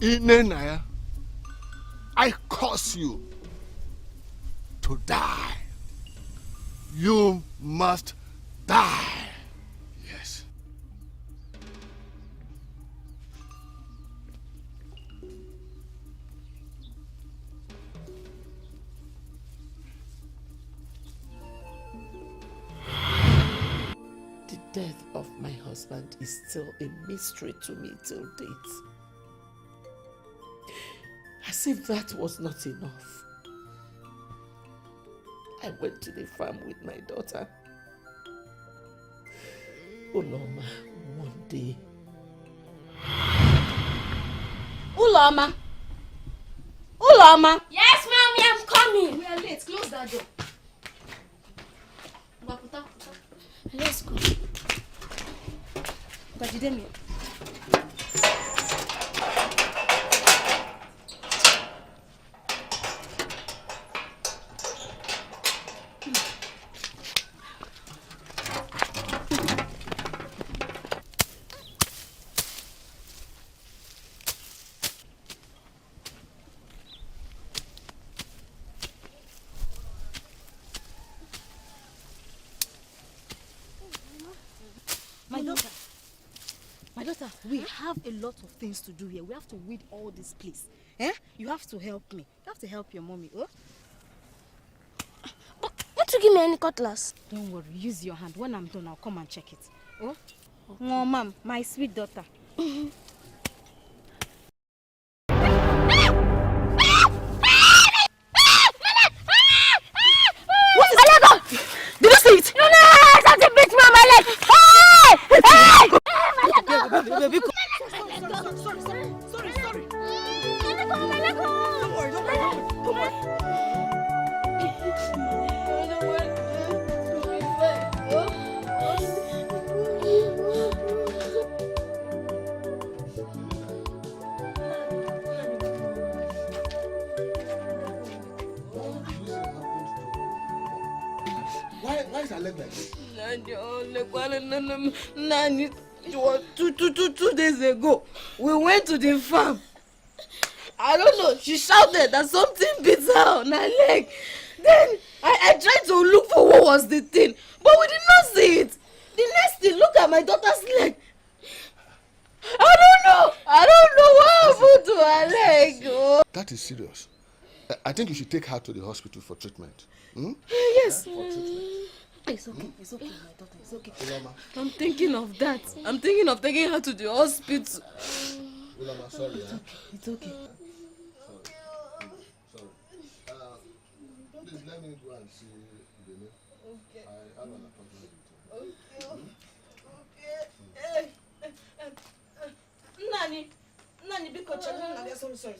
Inenaya, I curse you to die. You must die. Yes. The death of my husband is still a mystery to me till date. As if that was not enough, I went to the farm with my daughter. Uloma, one day. Uloma! Uloma! Yes, mommy, I'm coming. We are late. Close that door. Let's go. Bajidemi. My daughter, we have a lot of things to do here. We have to weed all this place. Eh? You have to help me. You have to help your mommy. Oh? But won't you give me any cutlass? Don't worry. Use your hand. When I'm done, I'll come and check it. Oh? Okay. No, ma'am. My sweet daughter. What is it? Did you see it? No, something bit me on my leg. Hey! Baby, sorry. Don't worry. Come on. Why is her leg like this? Nani, 2 days ago, we went to the farm. I don't know, she shouted that something beat her on her leg. Then I tried to look for what was the thing, but we did not see it. The next thing, look at my daughter's leg. I don't know what happened to her leg. Oh. That is serious. I think you should take her to the hospital for treatment. Yes. For treatment. It's okay, my daughter, it's okay. I'm thinking of that. I'm thinking of taking her to the hospital. Ulama, sorry. It's okay. Sorry. Please let me go and see Dene. Okay. I have an appointment with him. Nani, because sorry.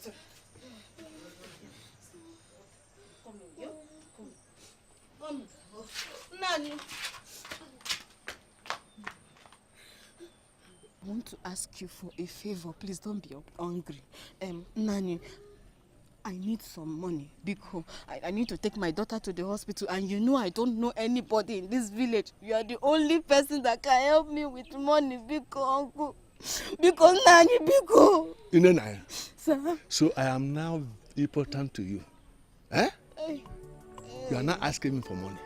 Come. Nani. I want to ask you for a favor. Please don't be hungry. Nani, I need some money because I need to take my daughter to the hospital, and you know I don't know anybody in this village. You are the only person that can help me with money because uncle. Because Nani, because. Inenaya. Sir? So I am now important to you. Eh? You are not asking me for money.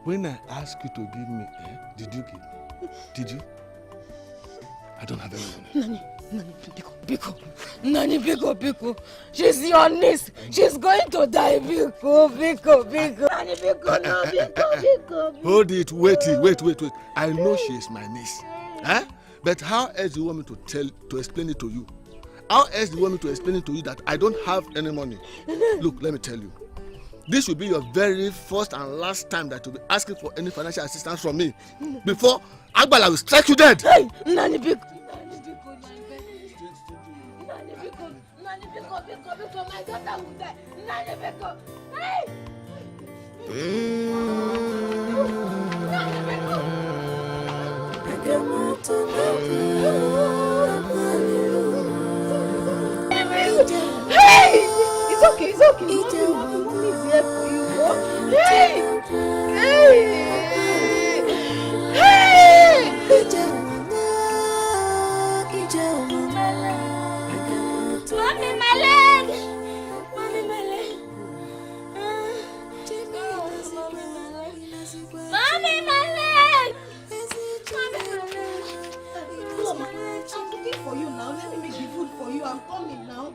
when I asked you to give me, did you give me? Did you? I don't have any money. Nani, Nani, Biko. She's your niece. She's going to die, Biko. Nani, Biko, no, Biko. Hold it, wait. I know she is my niece. But how else do you want me to explain it to you? How else do you want me to explain it to you that I don't have any money? Look, let me tell you. This will be your very first and last time that you'll be asking for any financial assistance from me. Before Agbala will strike you dead. Hey, Nani, Biko. Biko, my daughter will die. Nani, Biko. Hey! Nani, Biko. Hey! It's okay. Mommy is here for you. Hey! Mommy, my leg! Mommy, my leg! I'm looking for you now. Let me make the food for you. I'm coming now.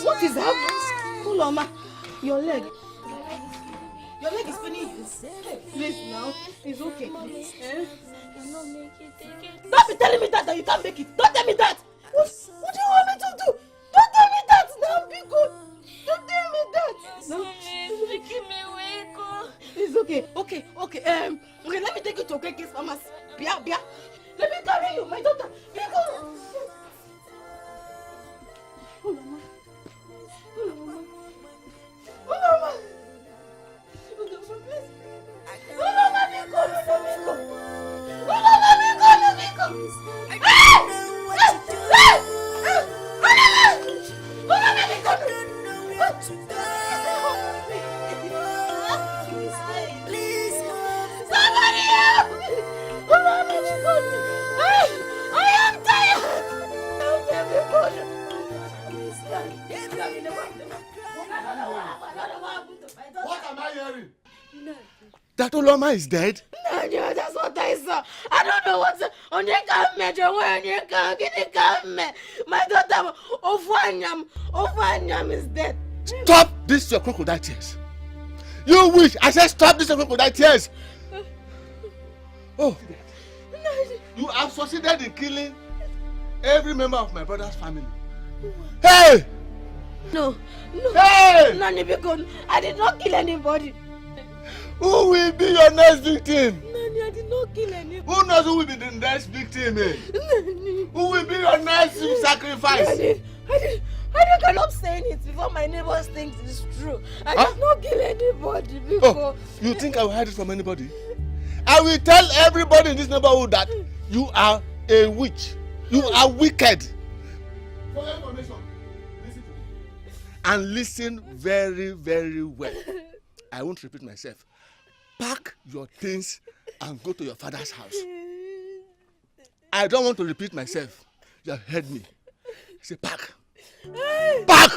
What is happening? Kuloma, your leg. Your leg is paining you. Please now. It's okay. Don't be telling me that you can't make it. Don't tell me that. What do you want me to do? Don't tell me that now, be good. Don't tell me that. No. It's making me wake. It's okay. Okay, let me take you to Okeke's pharmacy. Bia. Let me carry you, my daughter. Be good. What am I hearing? That Uloma is dead? No, that's what I saw. I don't know what's on your camera. My daughter, Ofanyam is dead. Stop this your crocodile tears. You wish I said stop this your crocodile tears. Oh, you have succeeded in killing every member of my brother's family. Hey! No. Hey! Nani, because I did not kill anybody. Who will be your next victim? Nani, I did not kill anybody. Who knows who will be the next victim? Nani. Who will be your next sacrifice? Nani, I cannot say it before my neighbors think it's true. I did not kill anybody because... Oh, you think I will hide it from anybody? I will tell everybody in this neighborhood that you are a witch. You are wicked. For your information, listen to me. And listen very, very well. I won't repeat myself. Pack your things and go to your father's house. I don't want to repeat myself. You have heard me. Say pack. Pack!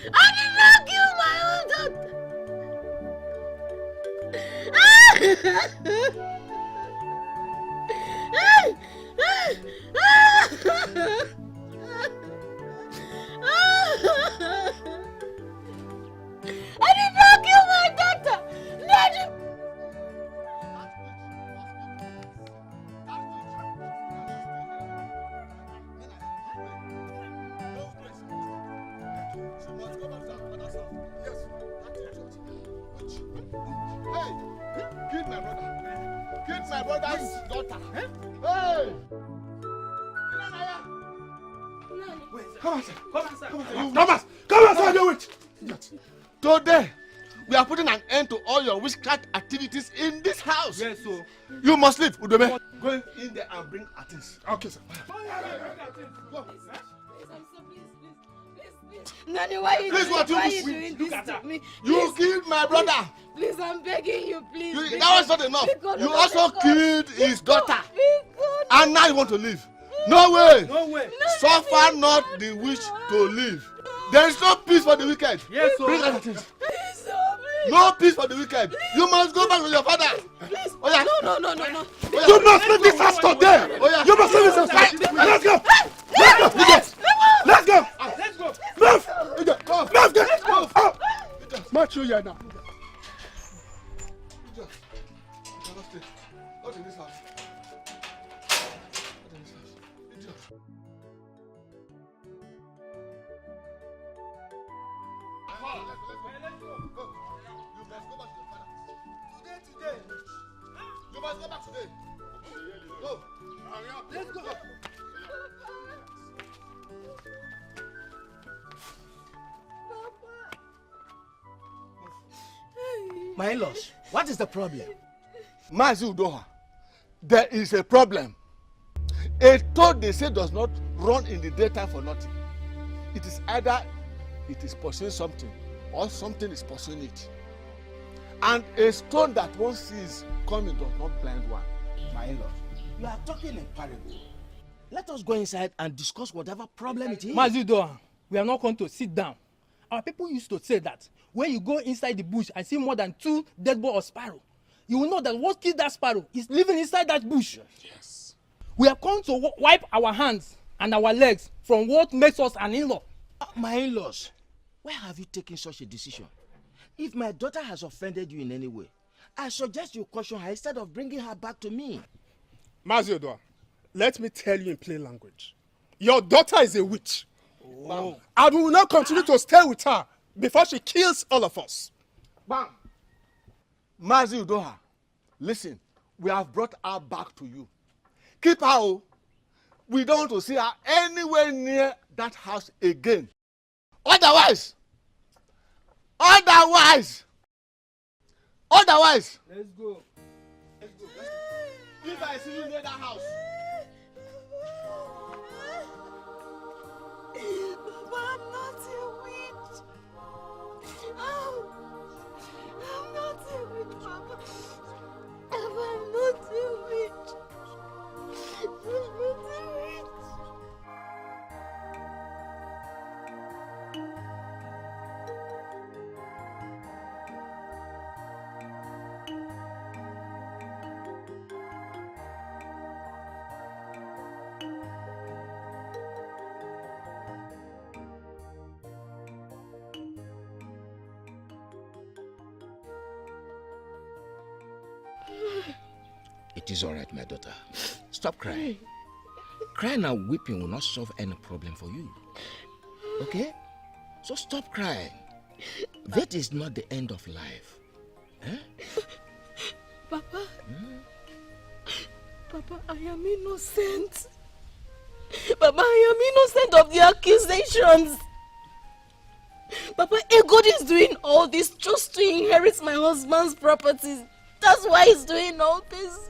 I did not kill my own daughter. I did not kill my daughter. Hey, killed my brother. Killed my brother's daughter. Hey! Come on, you witch! Today, we are putting an end to all your witchcraft activities in this house. Yes, so. You must leave, Udome. Go in there and bring our things. Okay, sir. Go. Please. Nani, why you Please, doing, what you why do? you doing Look this at to her. me? You killed my brother. Please, I'm begging you, please. That was not enough. Because You no, also because- killed his daughter. because- And now you want to leave. No way. No way. Suffer not the witch to live. There is no peace for the wicked. Yes, sir. Bring out your things. Please, oh, please. No peace for the wicked. You must go back to your father. Please. Oh, yeah. No. You must leave this house today. Oh, yeah. You must leave this house. Let's go. Let's go. Let's go. Move. Move. Let's go. March you here now. Not in this house. You must go back today. Go. Let's go. My in-laws, what is the problem? Mazi Udoha, there is a problem. A toad, they say, does not run in the daytime for nothing. It is either it is pursuing something or something is pursuing it. And a stone that one sees coming does not blind one. My in-laws, you are talking in parable. Let us go inside and discuss whatever problem it is. Mazidoa, we are not going to sit down. Our people used to say that when you go inside the bush and see more than 2 dead birds or sparrow, you will know that what killed that sparrow is living inside that bush. Yes. We have come to wipe our hands and our legs from what makes us an in-law. My in-laws, why have you taken such a decision? If my daughter has offended you in any way, I suggest you caution her instead of bringing her back to me. Maziodwa, let me tell you in plain language. Your daughter is a witch. Oh. And we will not continue to stay with her before she kills all of us. Bam. Mazi Udoha, listen, we have brought her back to you. Keep her. Oh. We don't want to see her anywhere near that house again. Otherwise, Let's go. If I see you near that house. Papa, I'm not a witch. I'm not a witch, Papa. Papa, I'm not a witch. I'm not a witch. It is all right, my daughter. Stop crying. Crying and weeping will not solve any problem for you. Okay? So stop crying. That is not the end of life. Eh? Papa. Papa, I am innocent. Papa, I am innocent of the accusations. Papa, Egod is doing all this just to inherit my husband's properties. That's why he's doing all this.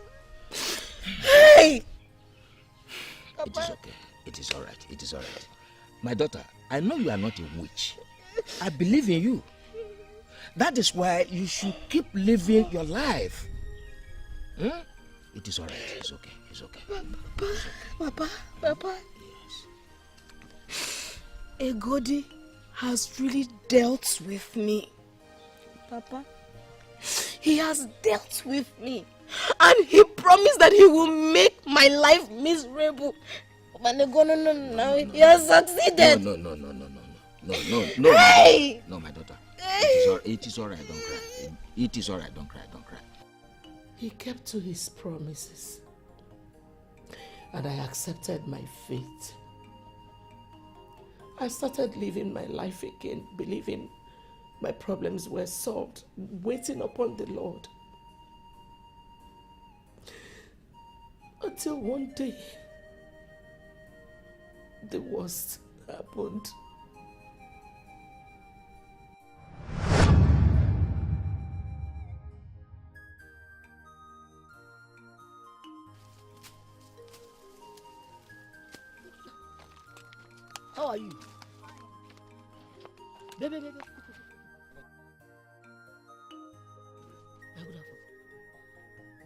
Hey! It is okay. It is all right. It is all right. My daughter, I know you are not a witch. I believe in you. That is why you should keep living your life. It is all right. It's okay. It's okay. Papa. Yes. Egodi has really dealt with me. Papa. He has dealt with me. And he promised that he will make my life miserable. But no, he has succeeded. No, Hey! No, my daughter. It is all right. Don't cry. It is all right. Don't cry. Don't cry. He kept to his promises. And I accepted my fate. I started living my life again, believing my problems were solved, waiting upon the Lord. Until one day, the worst happened. How are you? Baby.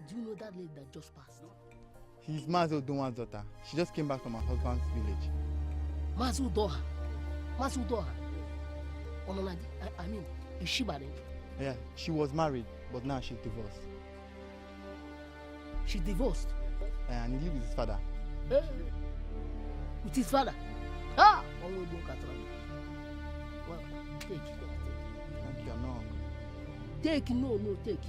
Do you know that lady that just passed? She's Mazu Doan's daughter. She just came back from her husband's village. Mazu Doha. I mean, is she married? Yeah, she was married, but now she's divorced. She divorced? And he lived with his father. With his father? Ah! Well, take. Thank you, I'm not hungry. Take, no, take.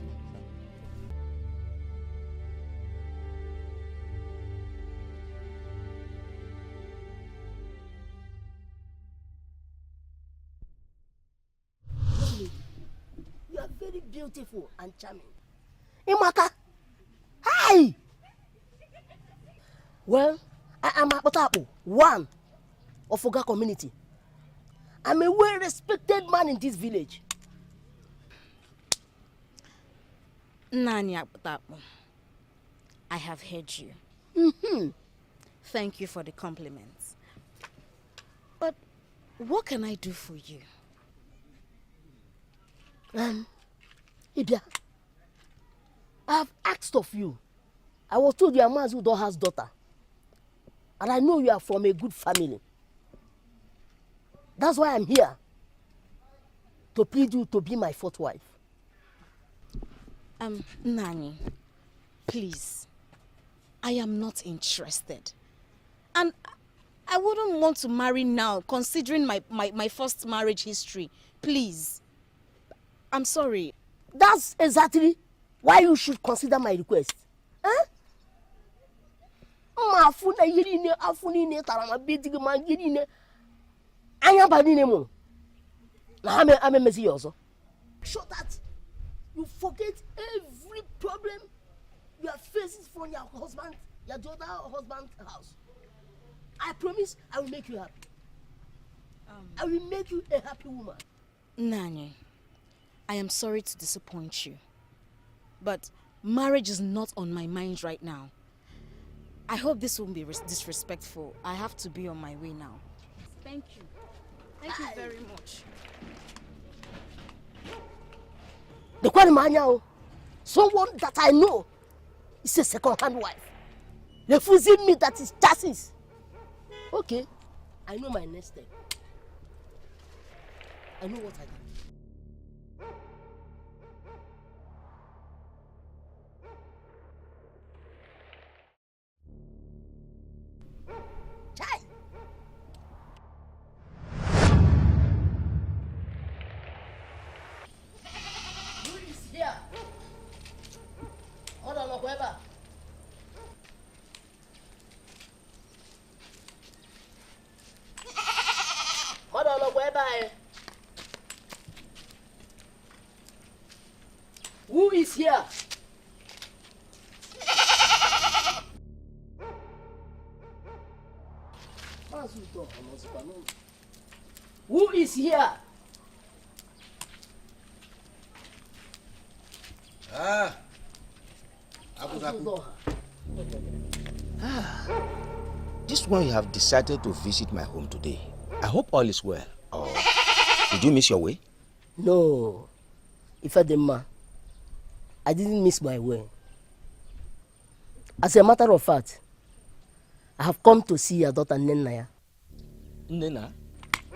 You are very beautiful and charming. Imaka! Hi! Well, I am Akpotapo, one of Oga community. I'm a well-respected man in this village. Nani Akpotapo, I have heard you. Thank you for the compliments. But what can I do for you? Ibia, I have asked of you. I was told you are Mazu Doha's daughter. And I know you are from a good family. That's why I'm here. To plead you to be my fourth wife. Nani, please. I am not interested. And I wouldn't want to marry now, considering my first marriage history. Please. I'm sorry. That's exactly why you should consider my request. Huh? So that you forget every problem you are facing from your husband, your daughter or husband's house. I promise I will make you happy. I will make you a happy woman. Nani, I am sorry to disappoint you, but marriage is not on my mind right now. I hope this won't be disrespectful. I have to be on my way now. Thank you. Thank you very much. The Kwanimanya, someone that I know is a second-hand wife. Refusing me that is chassis. Okay, I know my next step. I know what I do. Chai! Who is here? Hold on, Okweba. Hold on, Okweba. Who is here? Who is here? This one you have decided to visit my home today. I hope all is well. Or did you miss your way? No. Ifedema, I didn't miss my way. As a matter of fact, I have come to see your daughter Nenaya. Nena?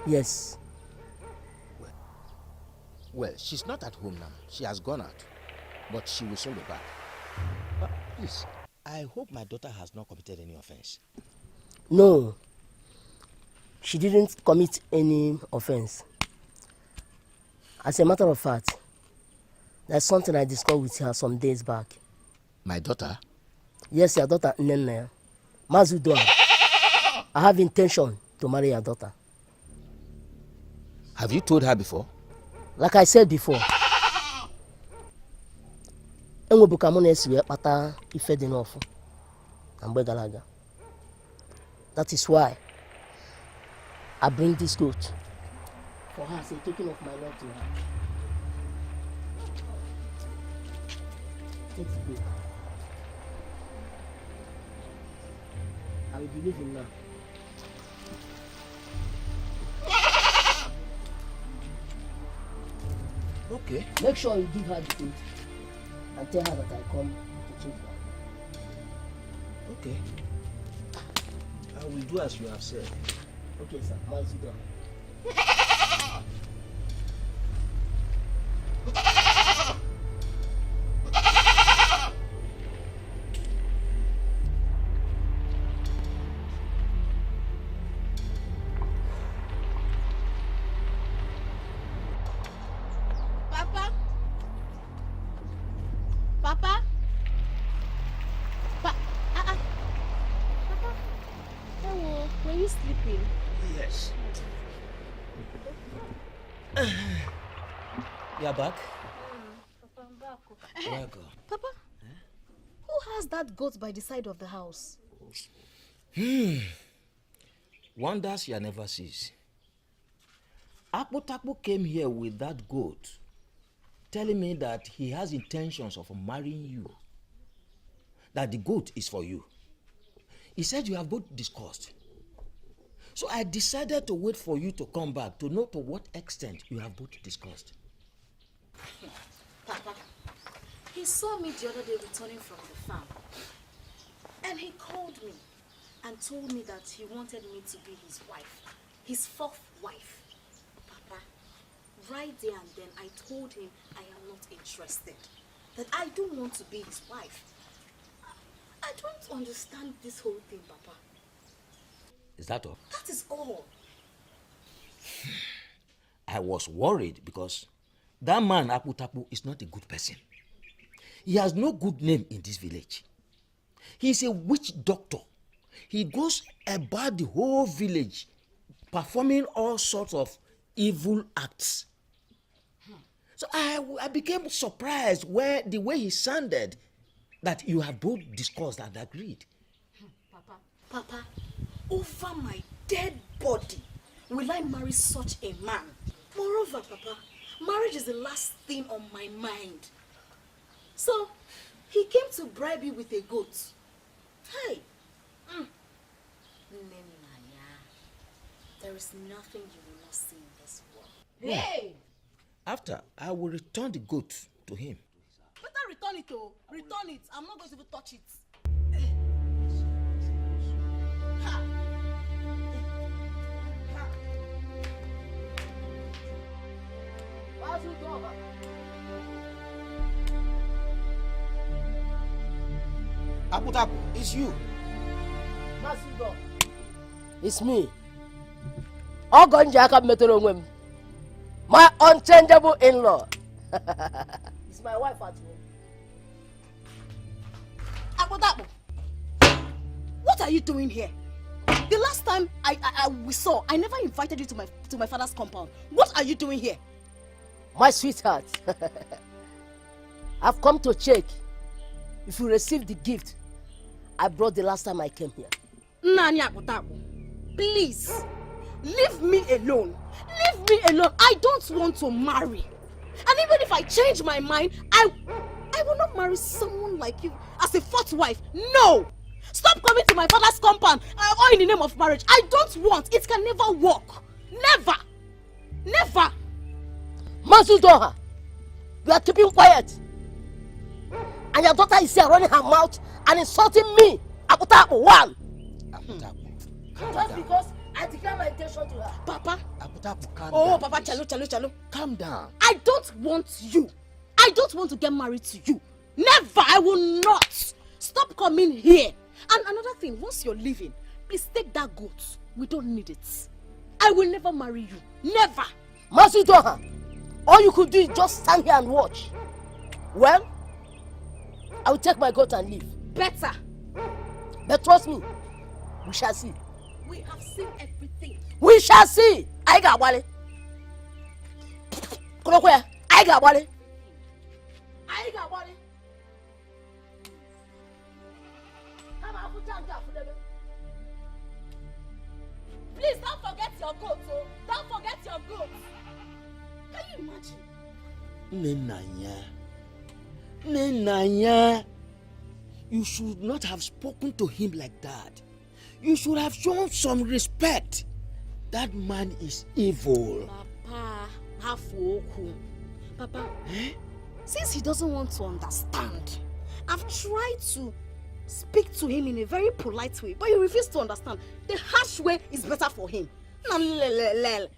Yes. Well, she's not at home now. She has gone out. But she will soon be back. But please, I hope my daughter has not committed any offense. No. She didn't commit any offense. As a matter of fact, there's something I discussed with her some days back. My daughter? Yes, your daughter Nenaya. Mazudoa. I have intention to marry your daughter. Have you told her before? Like I said before. That is why I bring this goat for her as a token of my love to her. Take the goat. I will believe in now. Okay. Make sure you give her the food and tell her that I come to check her. Okay. I will do as you have said. Okay, sir. Once you done. Papa? Papa? Papa? Hello, were you sleeping? Yes. You are back? Papa, I'm back. Welcome. Papa, who has that goat by the side of the house? Wonders you never cease. Akpotakpo came here with that goat, telling me that he has intentions of marrying you. That the goat is for you. He said you have both discussed. So I decided to wait for you to come back to know to what extent you have both discussed. Papa, he saw me the other day returning from the farm. And he called me and told me that he wanted me to be his wife. His fourth wife. Papa, right there and then I told him I am not interested. That I don't want to be his wife. I don't understand this whole thing, Papa. Is that all? That is all. I was worried because that man Akpotakpo is not a good person. He has no good name in this village. He is a witch doctor. He goes about the whole village performing all sorts of evil acts. So I became surprised the way he sounded, that you have both discussed and agreed. Papa, over my dead body will I marry such a man? Moreover, Papa, marriage is the last thing on my mind. So, he came to bribe you with a goat. Hey! There is nothing you will not see in this world. Hey! After, I will return the goat to him. Better return it, oh. Return it. I'm not going to even touch it. Akpotakpo, it's you. It's me. My unchangeable in-law. It's my wife at home. Akpotakpo, what are you doing here? The last time we saw, I never invited you to my father's compound. What are you doing here? My sweetheart, I've come to check if you received the gift I brought the last time I came here. Nani Akpotakpo, please, leave me alone. Leave me alone. I don't want to marry. And even if I change my mind, I will not marry someone like you as a fourth wife. No! Stop coming to my father's compound all in the name of marriage. I don't want. It can never work. Never. Never. Masudoha, you are keeping quiet. And your daughter is here running her mouth and insulting me. Akpotakpo, one. Just because I declare my intention to her. Papa. Akpotakpo, calm down. Oh, Papa, chalo. Calm down. I don't want you. I don't want to get married to you. Never. I will not. Stop coming here. And another thing, once you're leaving, please take that goat. We don't need it. I will never marry you. Never. Masudoha, all you could do is just stand here and watch. Well, I will take my goat and leave. Better. But trust me, we shall see. We have seen everything. We shall see. I got Wale. I got Wale. Please don't forget your goat, oh. Don't forget your goat. Can you imagine? Nenanya, you should not have spoken to him like that. You should have shown some respect. That man is evil. Papa, Hafoku. Papa, since he doesn't want to understand, I've tried to speak to him in a very polite way, but he refuses to understand. The harsh way is better for him. Eh?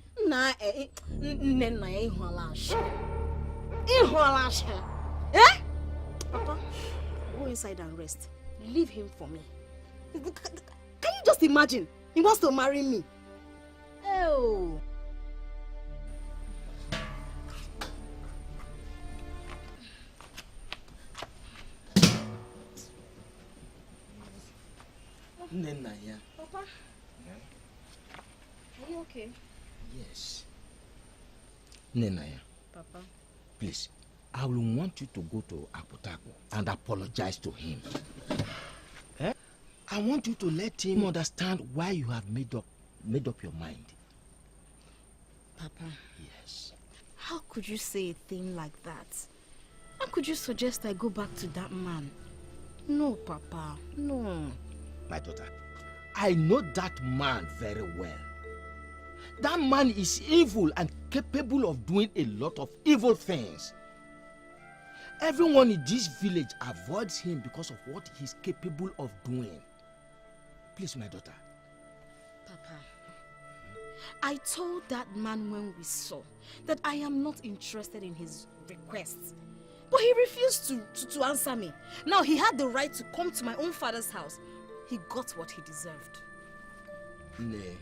Papa, go inside and rest. Leave him for me. Can you just imagine? He wants to marry me. Oh. Nenaya. Papa? Are you okay? Yes. Nenaya. Papa? Please, I will want you to go to Apotako and apologize to him. I want you to let him understand why you have made up your mind. Papa? Yes. How could you say a thing like that? How could you suggest I go back to that man? No, Papa, no. My daughter, I know that man very well. That man is evil and capable of doing a lot of evil things. Everyone in this village avoids him because of what he's capable of doing. Please, my daughter. Papa, I told that man when we saw that I am not interested in his requests. But he refused to answer me. Now he had the right to come to my own father's house. He got what he deserved. Nay.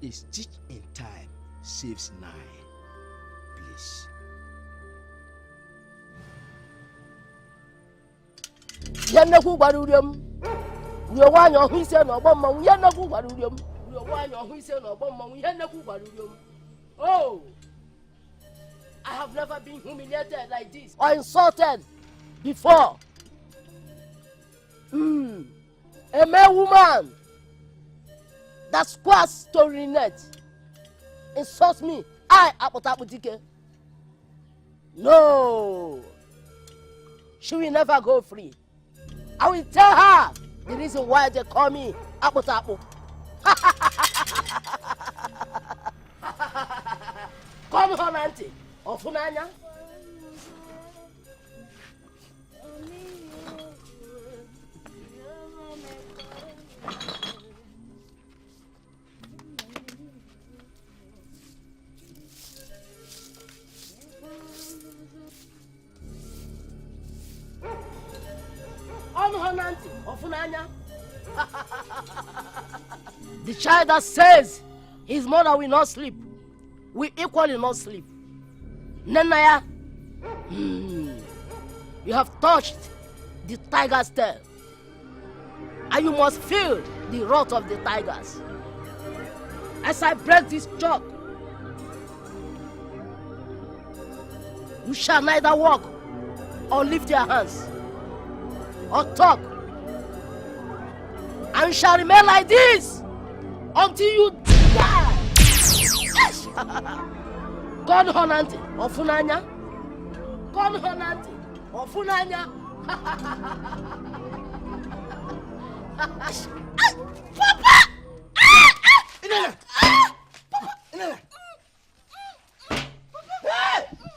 A stitch in time saves 9. Please. Yannaku Barurium. We are one who said no bomb, Yannaku Barurium. We are one who said no bomb, Yannaku Barurium. Oh, I have never been humiliated like this or insulted before. A male woman that squats to Renette insults me. I Apotako Dikeh. No, she will never go free. I will tell her the reason why they call me Apotako. Come on, auntie. Ofunanya. The child that says his mother will not sleep, will equally not sleep. Nenaya, you have touched the tiger's tail, and you must feel the wrath of the tigers. As I break this chalk, you shall neither walk or lift your hands or talk, and you shall remain like this until you die. Yes. God honante ofunanya. God honante ofunanya. Papa! Inela! Inela!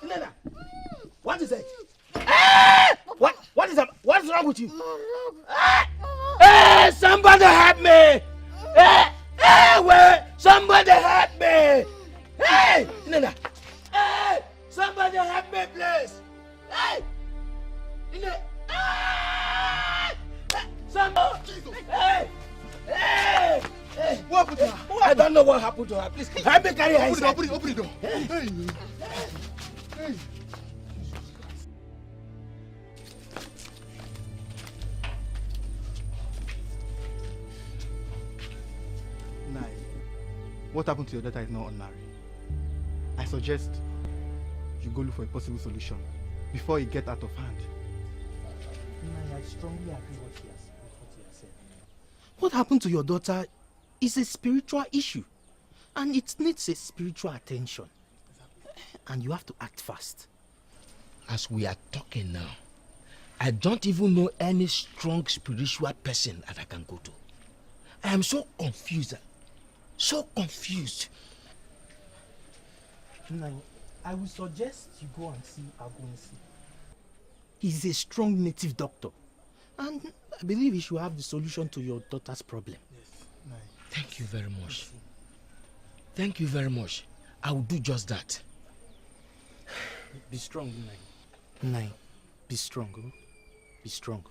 Inela! What is it? What is that? What's wrong with you? Hey, somebody help me! Hey, where? Somebody help me! Hey, Nana! Hey, somebody help me, please! Hey, Nana! Somebody! Hey, hey, hey! What happened to her? I don't know what happened to her. Please help me carry her inside. Open the door. Hey. Hey. What happened to your daughter is not ordinary. I suggest you go look for a possible solution before it gets out of hand. I strongly agree with what he has said. What happened to your daughter is a spiritual issue, and it needs a spiritual attention. And you have to act fast. As we are talking now, I don't even know any strong spiritual person that I can go to. I am so confused. So confused. Nai, I will suggest you go and see Agunsi. He's a strong native doctor. And I believe he should have the solution to your daughter's problem. Yes, Nai. Thank you very much. Thank you very much. I will do just that. Be strong, Nai. Nai, be strong. Oh? Be strong.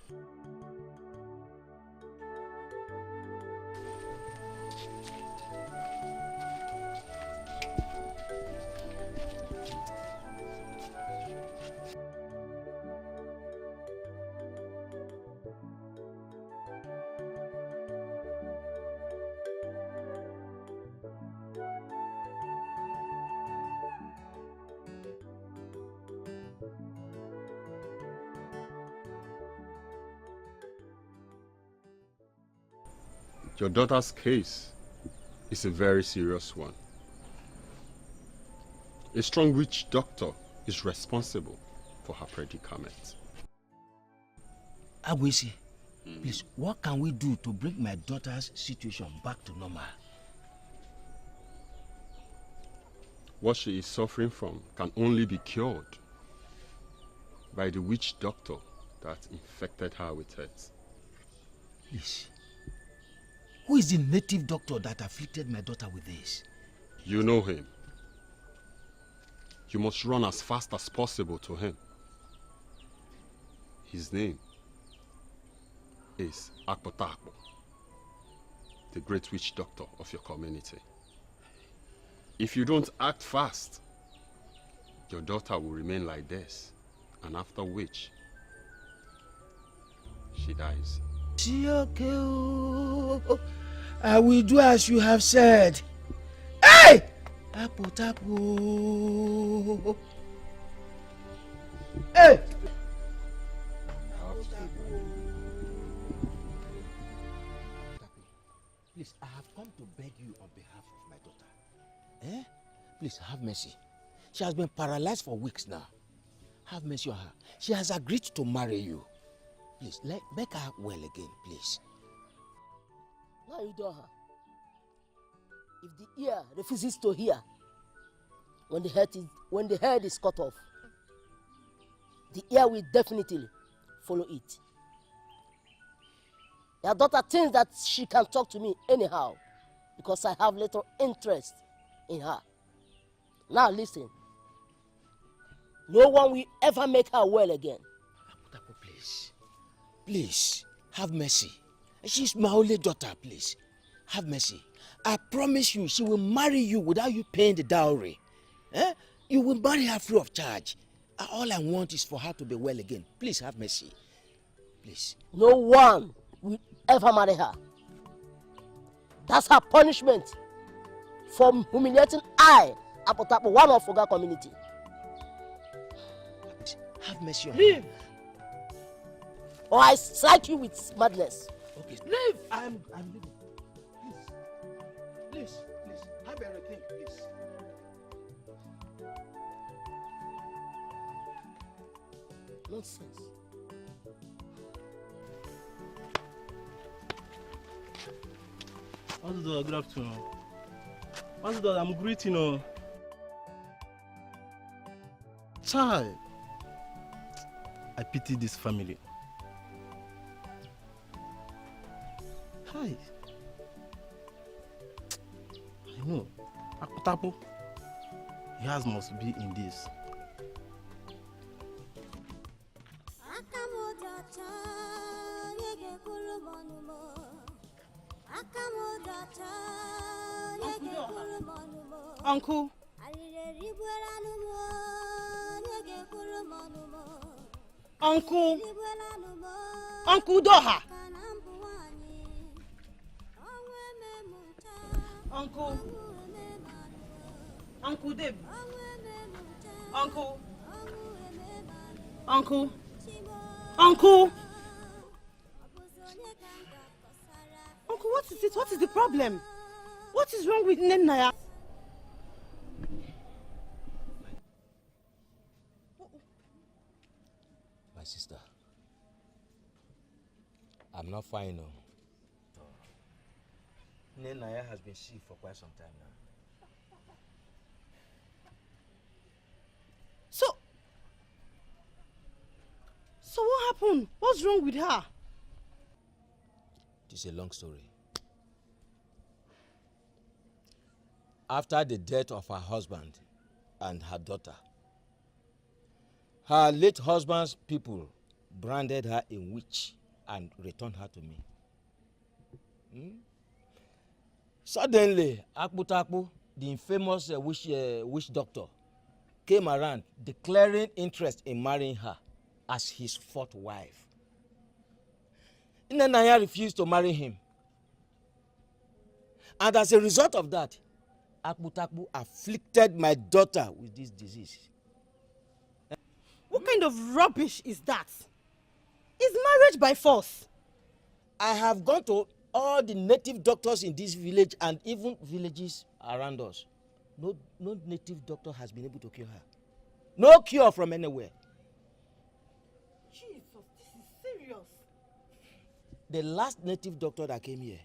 Your daughter's case is a very serious one. A strong witch doctor is responsible for her predicament. Agwisi, please, what can we do to bring my daughter's situation back to normal? What she is suffering from can only be cured by the witch doctor that infected her with it. Yes. Who is the native doctor that afflicted my daughter with this? You know him. You must run as fast as possible to him. His name is Akpotakpo, the great witch doctor of your community. If you don't act fast, your daughter will remain like this, and after which, she dies. I will do as you have said. Hey! Tapo, tapo. Hey! Please, I have come to beg you on behalf of my daughter. Please, have mercy. She has been paralyzed for weeks now. Have mercy on her. She has agreed to marry you. Please, make her well again, please. Now you do her. If the ear refuses to hear, when the head is cut off, the ear will definitely follow it. Your daughter thinks that she can talk to me anyhow because I have little interest in her. Now listen. No one will ever make her well again. Please. Please, have mercy. She's my only daughter, please. Have mercy. I promise you, she will marry you without you paying the dowry. You will marry her free of charge. All I want is for her to be well again. Please have mercy. Please. No one will ever marry her. That's her punishment for humiliating Akpotakpo, one of Oga community. Have mercy on Leave! Or I strike you with madness. Okay. Leave! I'm leaving. Please. Have everything, please. Nonsense. Good afternoon. I'm greeting you. Child, I pity this family. Hi. I know. Akpotakpo, yours must be in this. Uncle. Uncle Doha. Uncle Dave. Uncle, what is it? What is the problem? What is wrong with Nenaya? My sister, I'm not fine now. Nenaya has been sick for quite some time now. happened? What's wrong with her? It is a long story. After the death of her husband and her daughter, her late husband's people branded her a witch and returned her to me. Suddenly, Akputapu, the infamous witch doctor, came around declaring interest in marrying her as his fourth wife. Naya refused to marry him. And as a result of that, Akputapu afflicted my daughter with this disease. What kind of rubbish is that? Is marriage by force? I have gone to all the native doctors in this village and even villages around us. No native doctor has been able to cure her. No cure from anywhere. Jesus, this is serious. The last native doctor that came here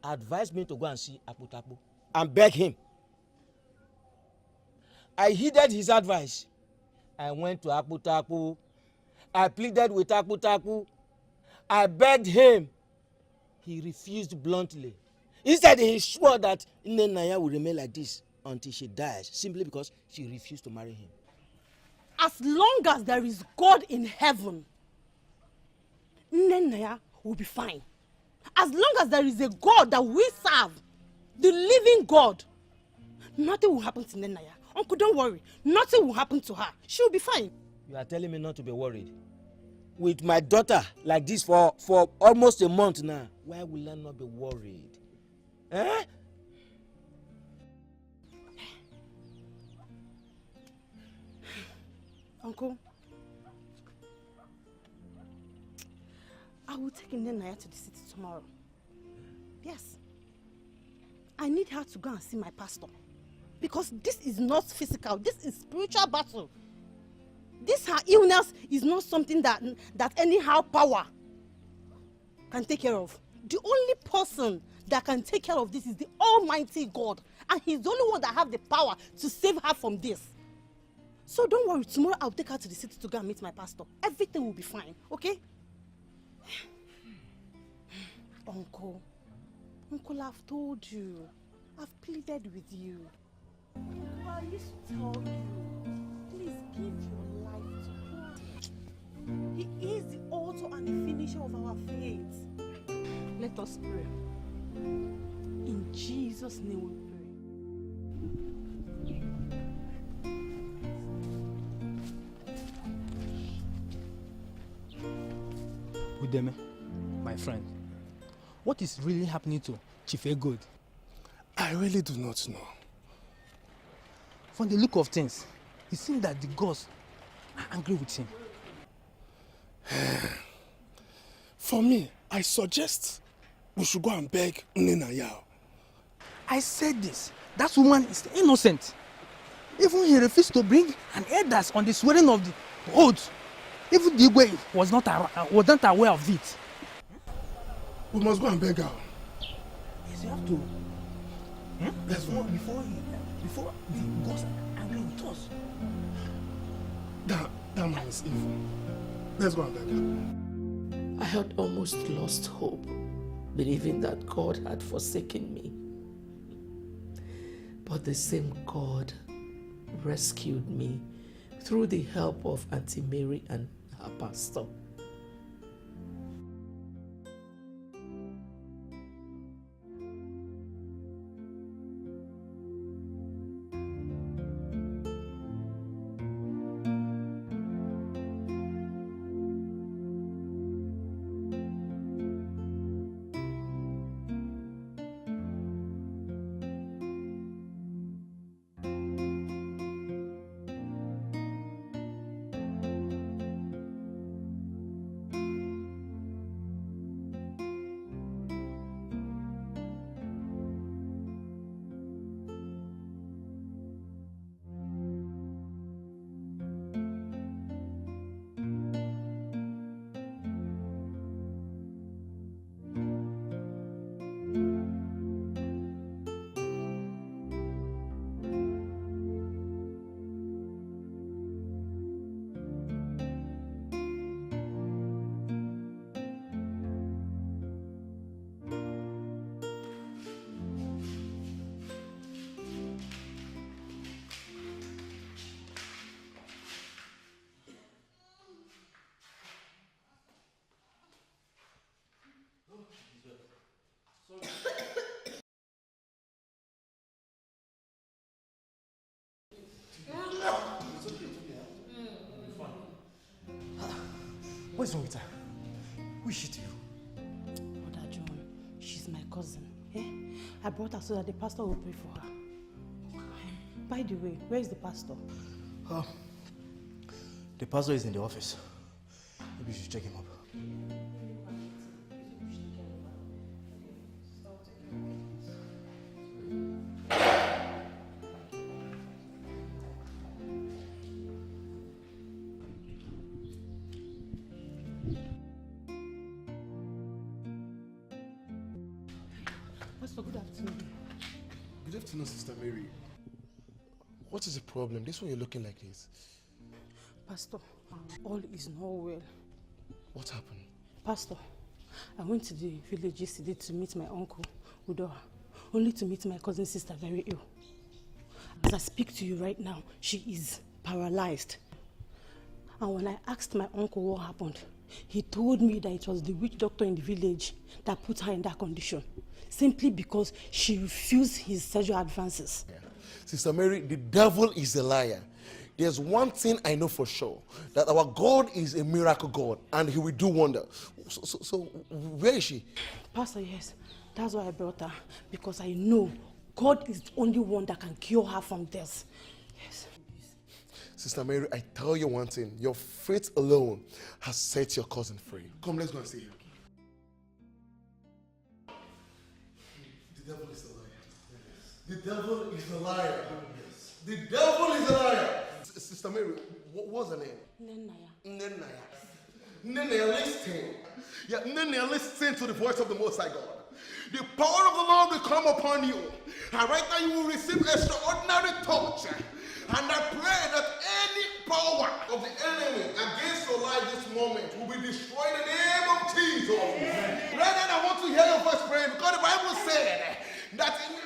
advised me to go and see Akputapu and beg him. I heeded his advice. I went to Akputapu. I pleaded with Akputapu. I begged him. He refused bluntly. Instead, he swore that Naya will remain like this until she dies, simply because she refused to marry him. As long as there is God in heaven, Naya will be fine. As long as there is a God that we serve, the living God, nothing will happen to Naya. Uncle, don't worry. Nothing will happen to her. She will be fine. You are telling me not to be worried? With my daughter like this for almost a month now, why will I not be worried? Eh? Uncle, I will take Naya to the city tomorrow. Yes. I need her to go and see my pastor. Because this is not physical, this is spiritual battle. This her illness is not something that anyhow power can take care of. The only person that can take care of this is the Almighty God. And he's the only one that have the power to save her from this. So don't worry, tomorrow I'll take her to the city to go and meet my pastor. Everything will be fine, okay? Uncle, I've told you. I've pleaded with you. I used to tell you, please give your life to Him. He is the author and the finisher of our faith. Let us pray. In Jesus' name we pray. Udeme, my friend, what is really happening to Chief Egod? I really do not know. From the look of things, it seems that the gods are angry with him. For me, I suggest we should go and beg Naya. I said this. That woman is innocent. Even he refused to bring an elders on the swearing of the oath. Even the way was not aware of it. We must go and beg her. Yes, you have to. Let's go. Before the gods are angry with us. That man is evil. Let's go and beg her. I had almost lost hope, believing that God had forsaken me. But the same God rescued me through the help of Auntie Mary and her pastor. What's wrong with her? Who is she to you? Brother John, she's my cousin. Eh? I brought her so that the pastor will pray for her. By the way, where is the pastor? The pastor is in the office. Maybe you should check him up. Pastor, good afternoon. Good afternoon, Sister Mary. What is the problem? This one you're looking like this. Pastor, all is not well. What happened? Pastor, I went to the village yesterday to meet my uncle, Udoha, only to meet my cousin sister very ill. As I speak to you right now, she is paralyzed. And when I asked my uncle what happened, he told me that it was the witch doctor in the village that put her in that condition, simply because she refused his sexual advances. Yeah. Sister Mary, the devil is a liar. There's one thing I know for sure, that our God is a miracle God and he will do wonder. So where is she? Pastor, yes, that's why I brought her, because I know God is the only one that can cure her from death. Yes. Sister Mary, I tell you one thing, your faith alone has set your cousin free. Come, let's go and see her. The devil is a liar. The devil is a liar. The devil is a liar. Sister Mary, what's her name? Nenaya, listen. Yeah, Nenaya, listen to the voice of the Most High God. The power of the Lord will come upon you. And right now you will receive extraordinary touch. And I pray that any power of the enemy against your life this moment will be destroyed in the name of Jesus. Brethren, I want to hear your voice praying, because the Bible said that he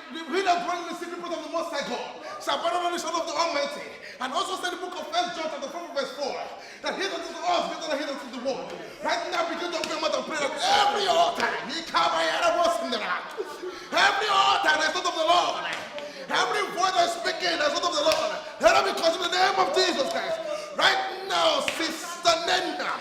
that dwells in the secret place of the Most High God shall abide under the shadow of the Almighty. And also said in the book of 1 John chapter 4 verse 4 that he that is to us greater than he that is to the world. Right now begin to open your mouth and pray that every altar, every altar is not of the Lord. Every voice that is speaking is not of the Lord. Let it be consumed in the name of Jesus Christ. Right now, Sister Nena,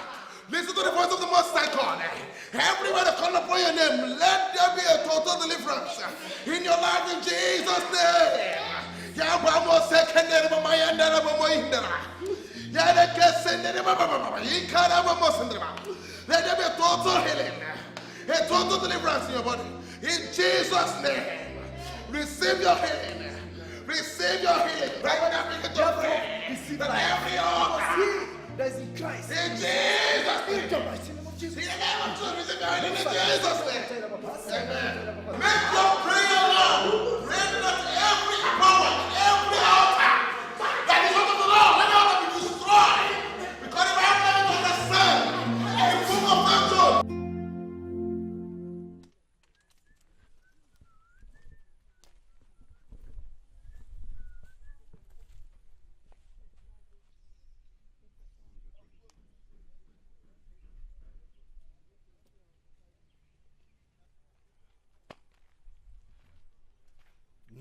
listen to the voice of the Most High God. Everywhere they call upon your name, let there be a total deliverance in your life in Jesus' name. Let there be a total healing, a total deliverance in your body. In Jesus' name, receive your healing. Receive your healing. Right now, begin to pray. Receive every altar that is in Christ. In Jesus' name. In the name of Jesus. Receive your healing in Jesus' name. Amen. Make your prayer loud. Pray that every power, every altar that is not of the Lord, let the altar be destroyed. Because if I have to understand, in the book of Tonto.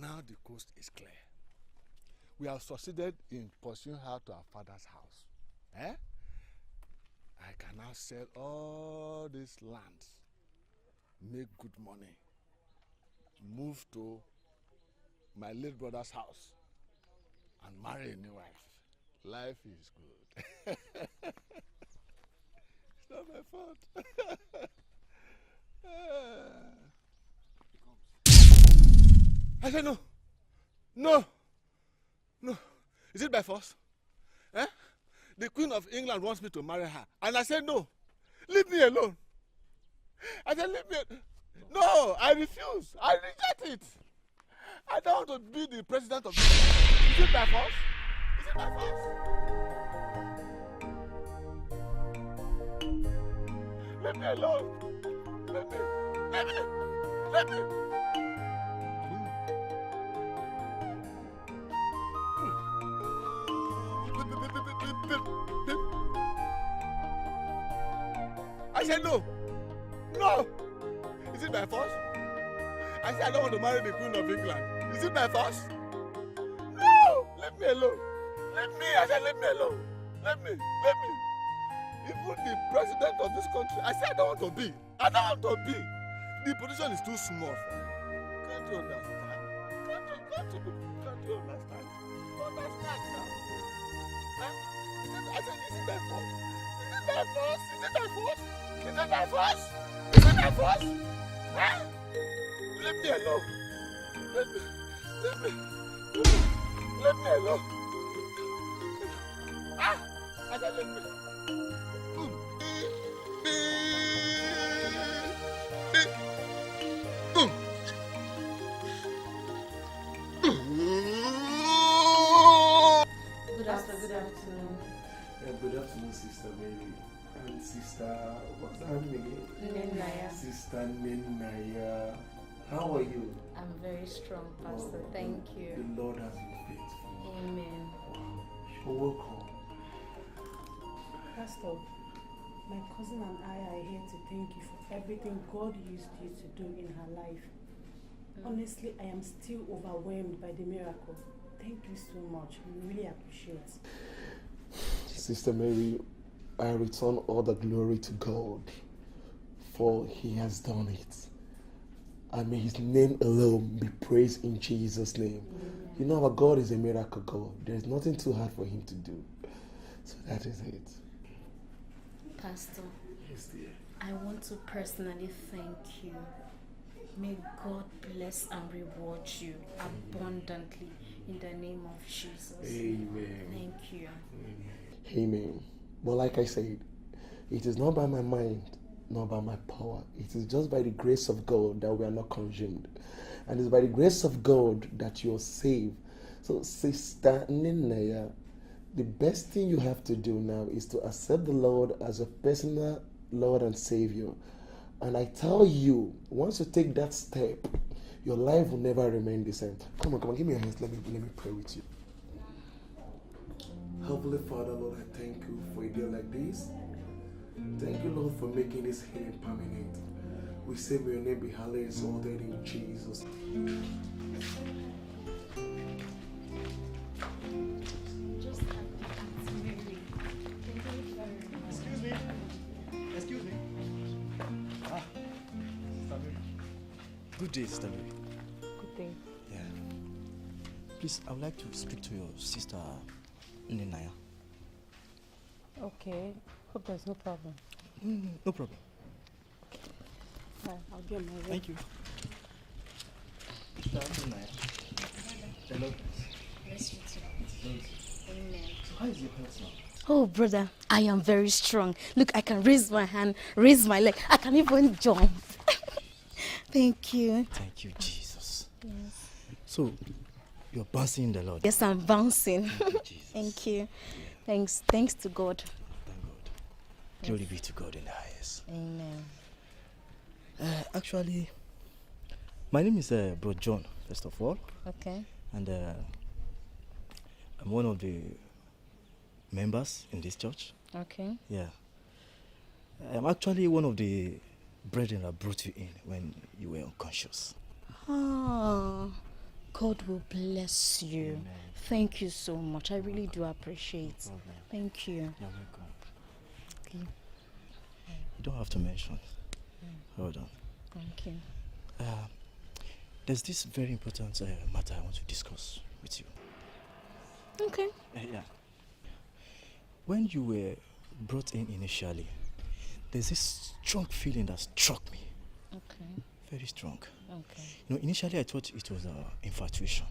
Now the coast is clear. We have succeeded in pursuing her to our father's house. Eh? I can now sell all these lands, make good money, move to my late brother's house, and marry a new wife. Life is good. It's not my fault. I said no. No. No. Is it by force? Eh? The Queen of England wants me to marry her. And I said no. Leave me alone. I said leave me alone. No, I refuse. I reject it. I don't want to be the president of England. Is it by force? Is it by force? Leave me alone. Let me. Let me. Let me. I said no. No. Is it by force? I said I don't want to marry the Queen of England. Is it by force? No. Leave me alone. Leave me. I said leave me alone. Let me. Let me. Even the president of this country, I said I don't want to be. I don't want to be. The position is too small for me. Can't you understand? Can't you understand? Understand now. Huh? I said, is it my fault? Is it my fault? Is it my fault? Is it my fault? Is it my fault? Huh? Leave me alone. Leave me alone. Ah! I said, leave me. Good afternoon. Good afternoon, Sister Mary. And Sister, what's her name? Ninaya. Sister Ninaya. How are you? I'm very strong, Pastor. Thank you. The Lord has been faithful. Amen. Wow. You're welcome. Pastor, my cousin and I are here to thank you for everything God used you to do in her life. Honestly, I am still overwhelmed by the miracle. Thank you so much. We really appreciate it. Sister Mary, I return all the glory to God, for He has done it. And may His name alone be praised in Jesus' name. Amen. You know, our God is a miracle God. There's nothing too hard for Him to do. So that is it. Pastor, Yes, dear. I want to personally thank you. May God bless and reward you abundantly in the name of Jesus. Amen. Thank you. Amen. But like I said, it is not by my mind, not by my power. It is just by the grace of God that we are not consumed. And it's by the grace of God that you are saved. So, Sister Ninaya, the best thing you have to do now is to accept the Lord as a personal Lord and Savior. And I tell you, once you take that step, your life will never remain the same. Come on, give me your hands. Let me pray with you. Heavenly Father, Lord, I thank you for a day like this. Thank you, Lord, for making this healing permanent. We say, may your name be highly exalted in Jesus. Excuse me. Ah, Sister Mary. Good day, Sister Mary. Good day. Yeah. Please, I would like to speak to your sister, Ninaya. Okay. Hope there's no problem. No problem. Right, I'll be on my way. Thank you. Sister Ninaya. Hello. Bless you too. Amen. So how is your health now? Oh, brother, I am very strong. Look, I can raise my hand, raise my leg. I can even jump. Thank you. Thank you, Jesus. Yes. So, you're bouncing in the Lord. Yes, I'm bouncing. Thank you, Jesus. Thank you. Thanks to God. Thank God. Glory be to God in the highest. Amen. Actually, my name is Bro John, first of all. Okay. And I'm one of the members in this church. Okay. Yeah. I'm actually one of the brethren that brought you in when you were unconscious. Oh, God will bless you. Amen. Thank you so much. I really do appreciate. No problem. Thank you. You're welcome. Okay. You don't have to mention. Hold on. Thank you. There's this very important matter I want to discuss with you. Okay. Yeah. When you were brought in initially, there's this strong feeling that struck me. Okay. Very strong. Okay. You know, initially I thought it was infatuation.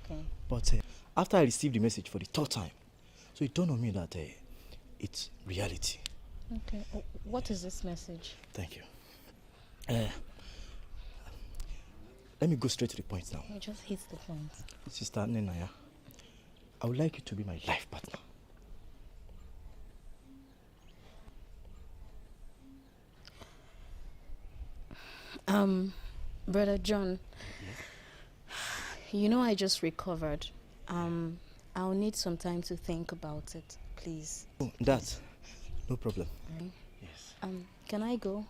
Okay. But after I received the message for the third time, so it dawned on me that it's reality. Okay. What is this message? Thank you. Let me go straight to the point now. I just hit the point. Sister Ninaya, I would like you to be my life partner. Brother John, you know I just recovered. I'll need some time to think about it, please. Oh, that, no problem. Okay. Yes. Can I go?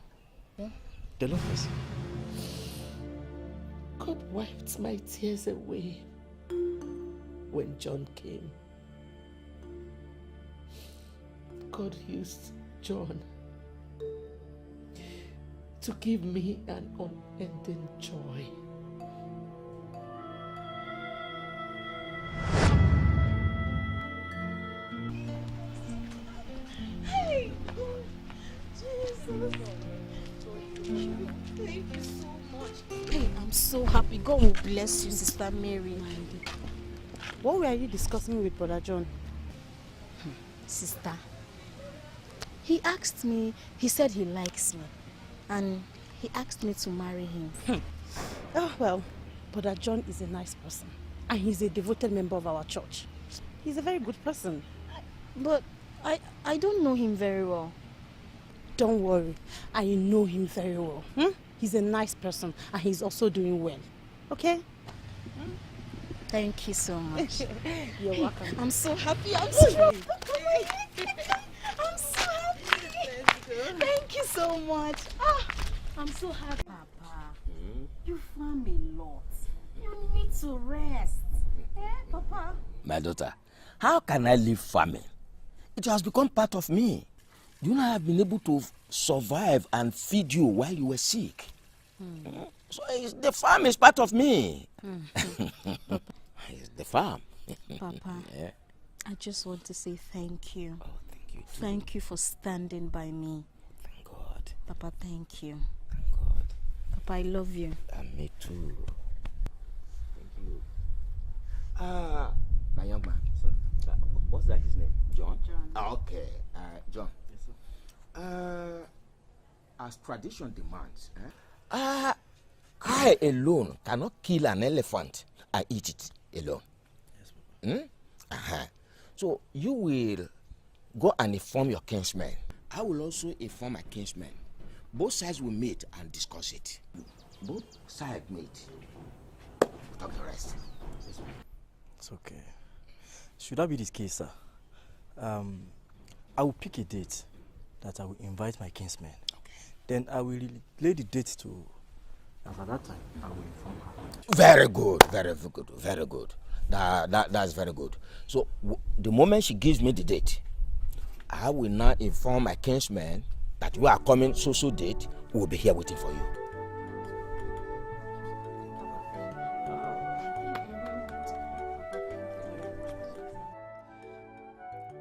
Yeah. The Lord bless you. God wiped my tears away when John came. God used John to give me an unending joy. Hey, Jesus. Thank you so much. Hey, I'm so happy. God will bless you, Sister Mary. What were you discussing with Brother John? Sister, he asked me, he said he likes me, and he asked me to marry him. Oh, well, Brother John is a nice person, and he's a devoted member of our church. He's a very good person. But I don't know him very well. Don't worry, I know him very well. He's a nice person, and he's also doing well. Okay? Thank you so much. You're welcome. I'm so happy. I'm so happy. I'm so happy. Thank you so much. I'm so happy. Papa, you farm a lot. You need to rest. Papa? My daughter, how can I leave farming? It has become part of me. You know, I have been able to survive and feed you while you were sick. So the farm is part of me. It's the farm. Papa, Yeah. I just want to say thank you. Oh, thank you too. Thank you for standing by me. Thank God. Papa, thank you. Thank God. Papa, I love you. And me too. Thank you. My young man. Sir. What's that his name? John? John. Okay. John. Yes, sir. As tradition demands, I alone cannot kill an elephant and eat it alone. Yes, Papa. So you will go and inform your kinsmen. I will also inform my kinsmen. Both sides will meet and discuss it. Both sides meet. Talk the rest. It's okay. Should that be the case, sir? I will pick a date that I will invite my kinsmen. Okay. Then I will lay the date to. And at that time, I will inform her. Very good, very good, very good. That's very good. So the moment she gives me the date, I will now inform my kinsmen that we are coming so date. We will be here waiting for you.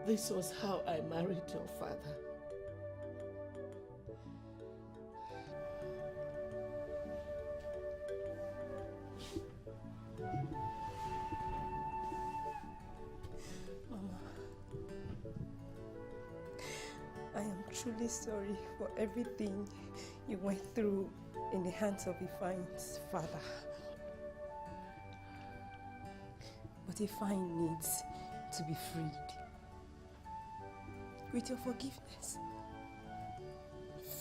This was how I married your father. Mama, I am truly sorry for everything you went through in the hands of Ifeanyi's father. But Ifeanyi needs to be freed. With your forgiveness,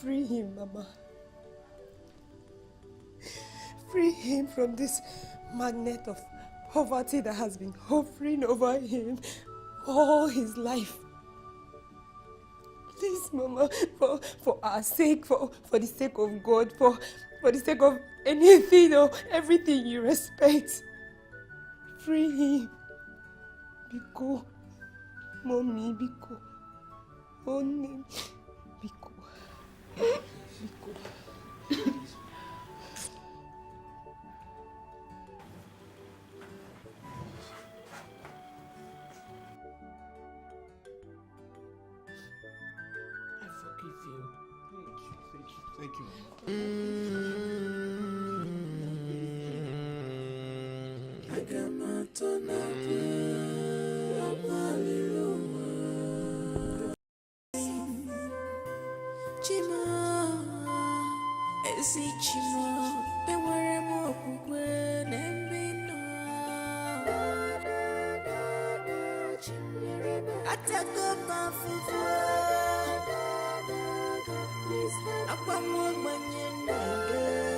free him, Mama. Free him from this magnet of poverty that has been hovering over him all his life. Please, Mama, for our sake, for the sake of God, for the sake of anything or everything you respect, free him. Biko, Mommy, Biko. Only Biko. Biko. I forgive you. Thank you. Chima, esi chima, enwere m okwukwe n'ebe nọ. Atako kafufu, akwa m ogbenye ndege.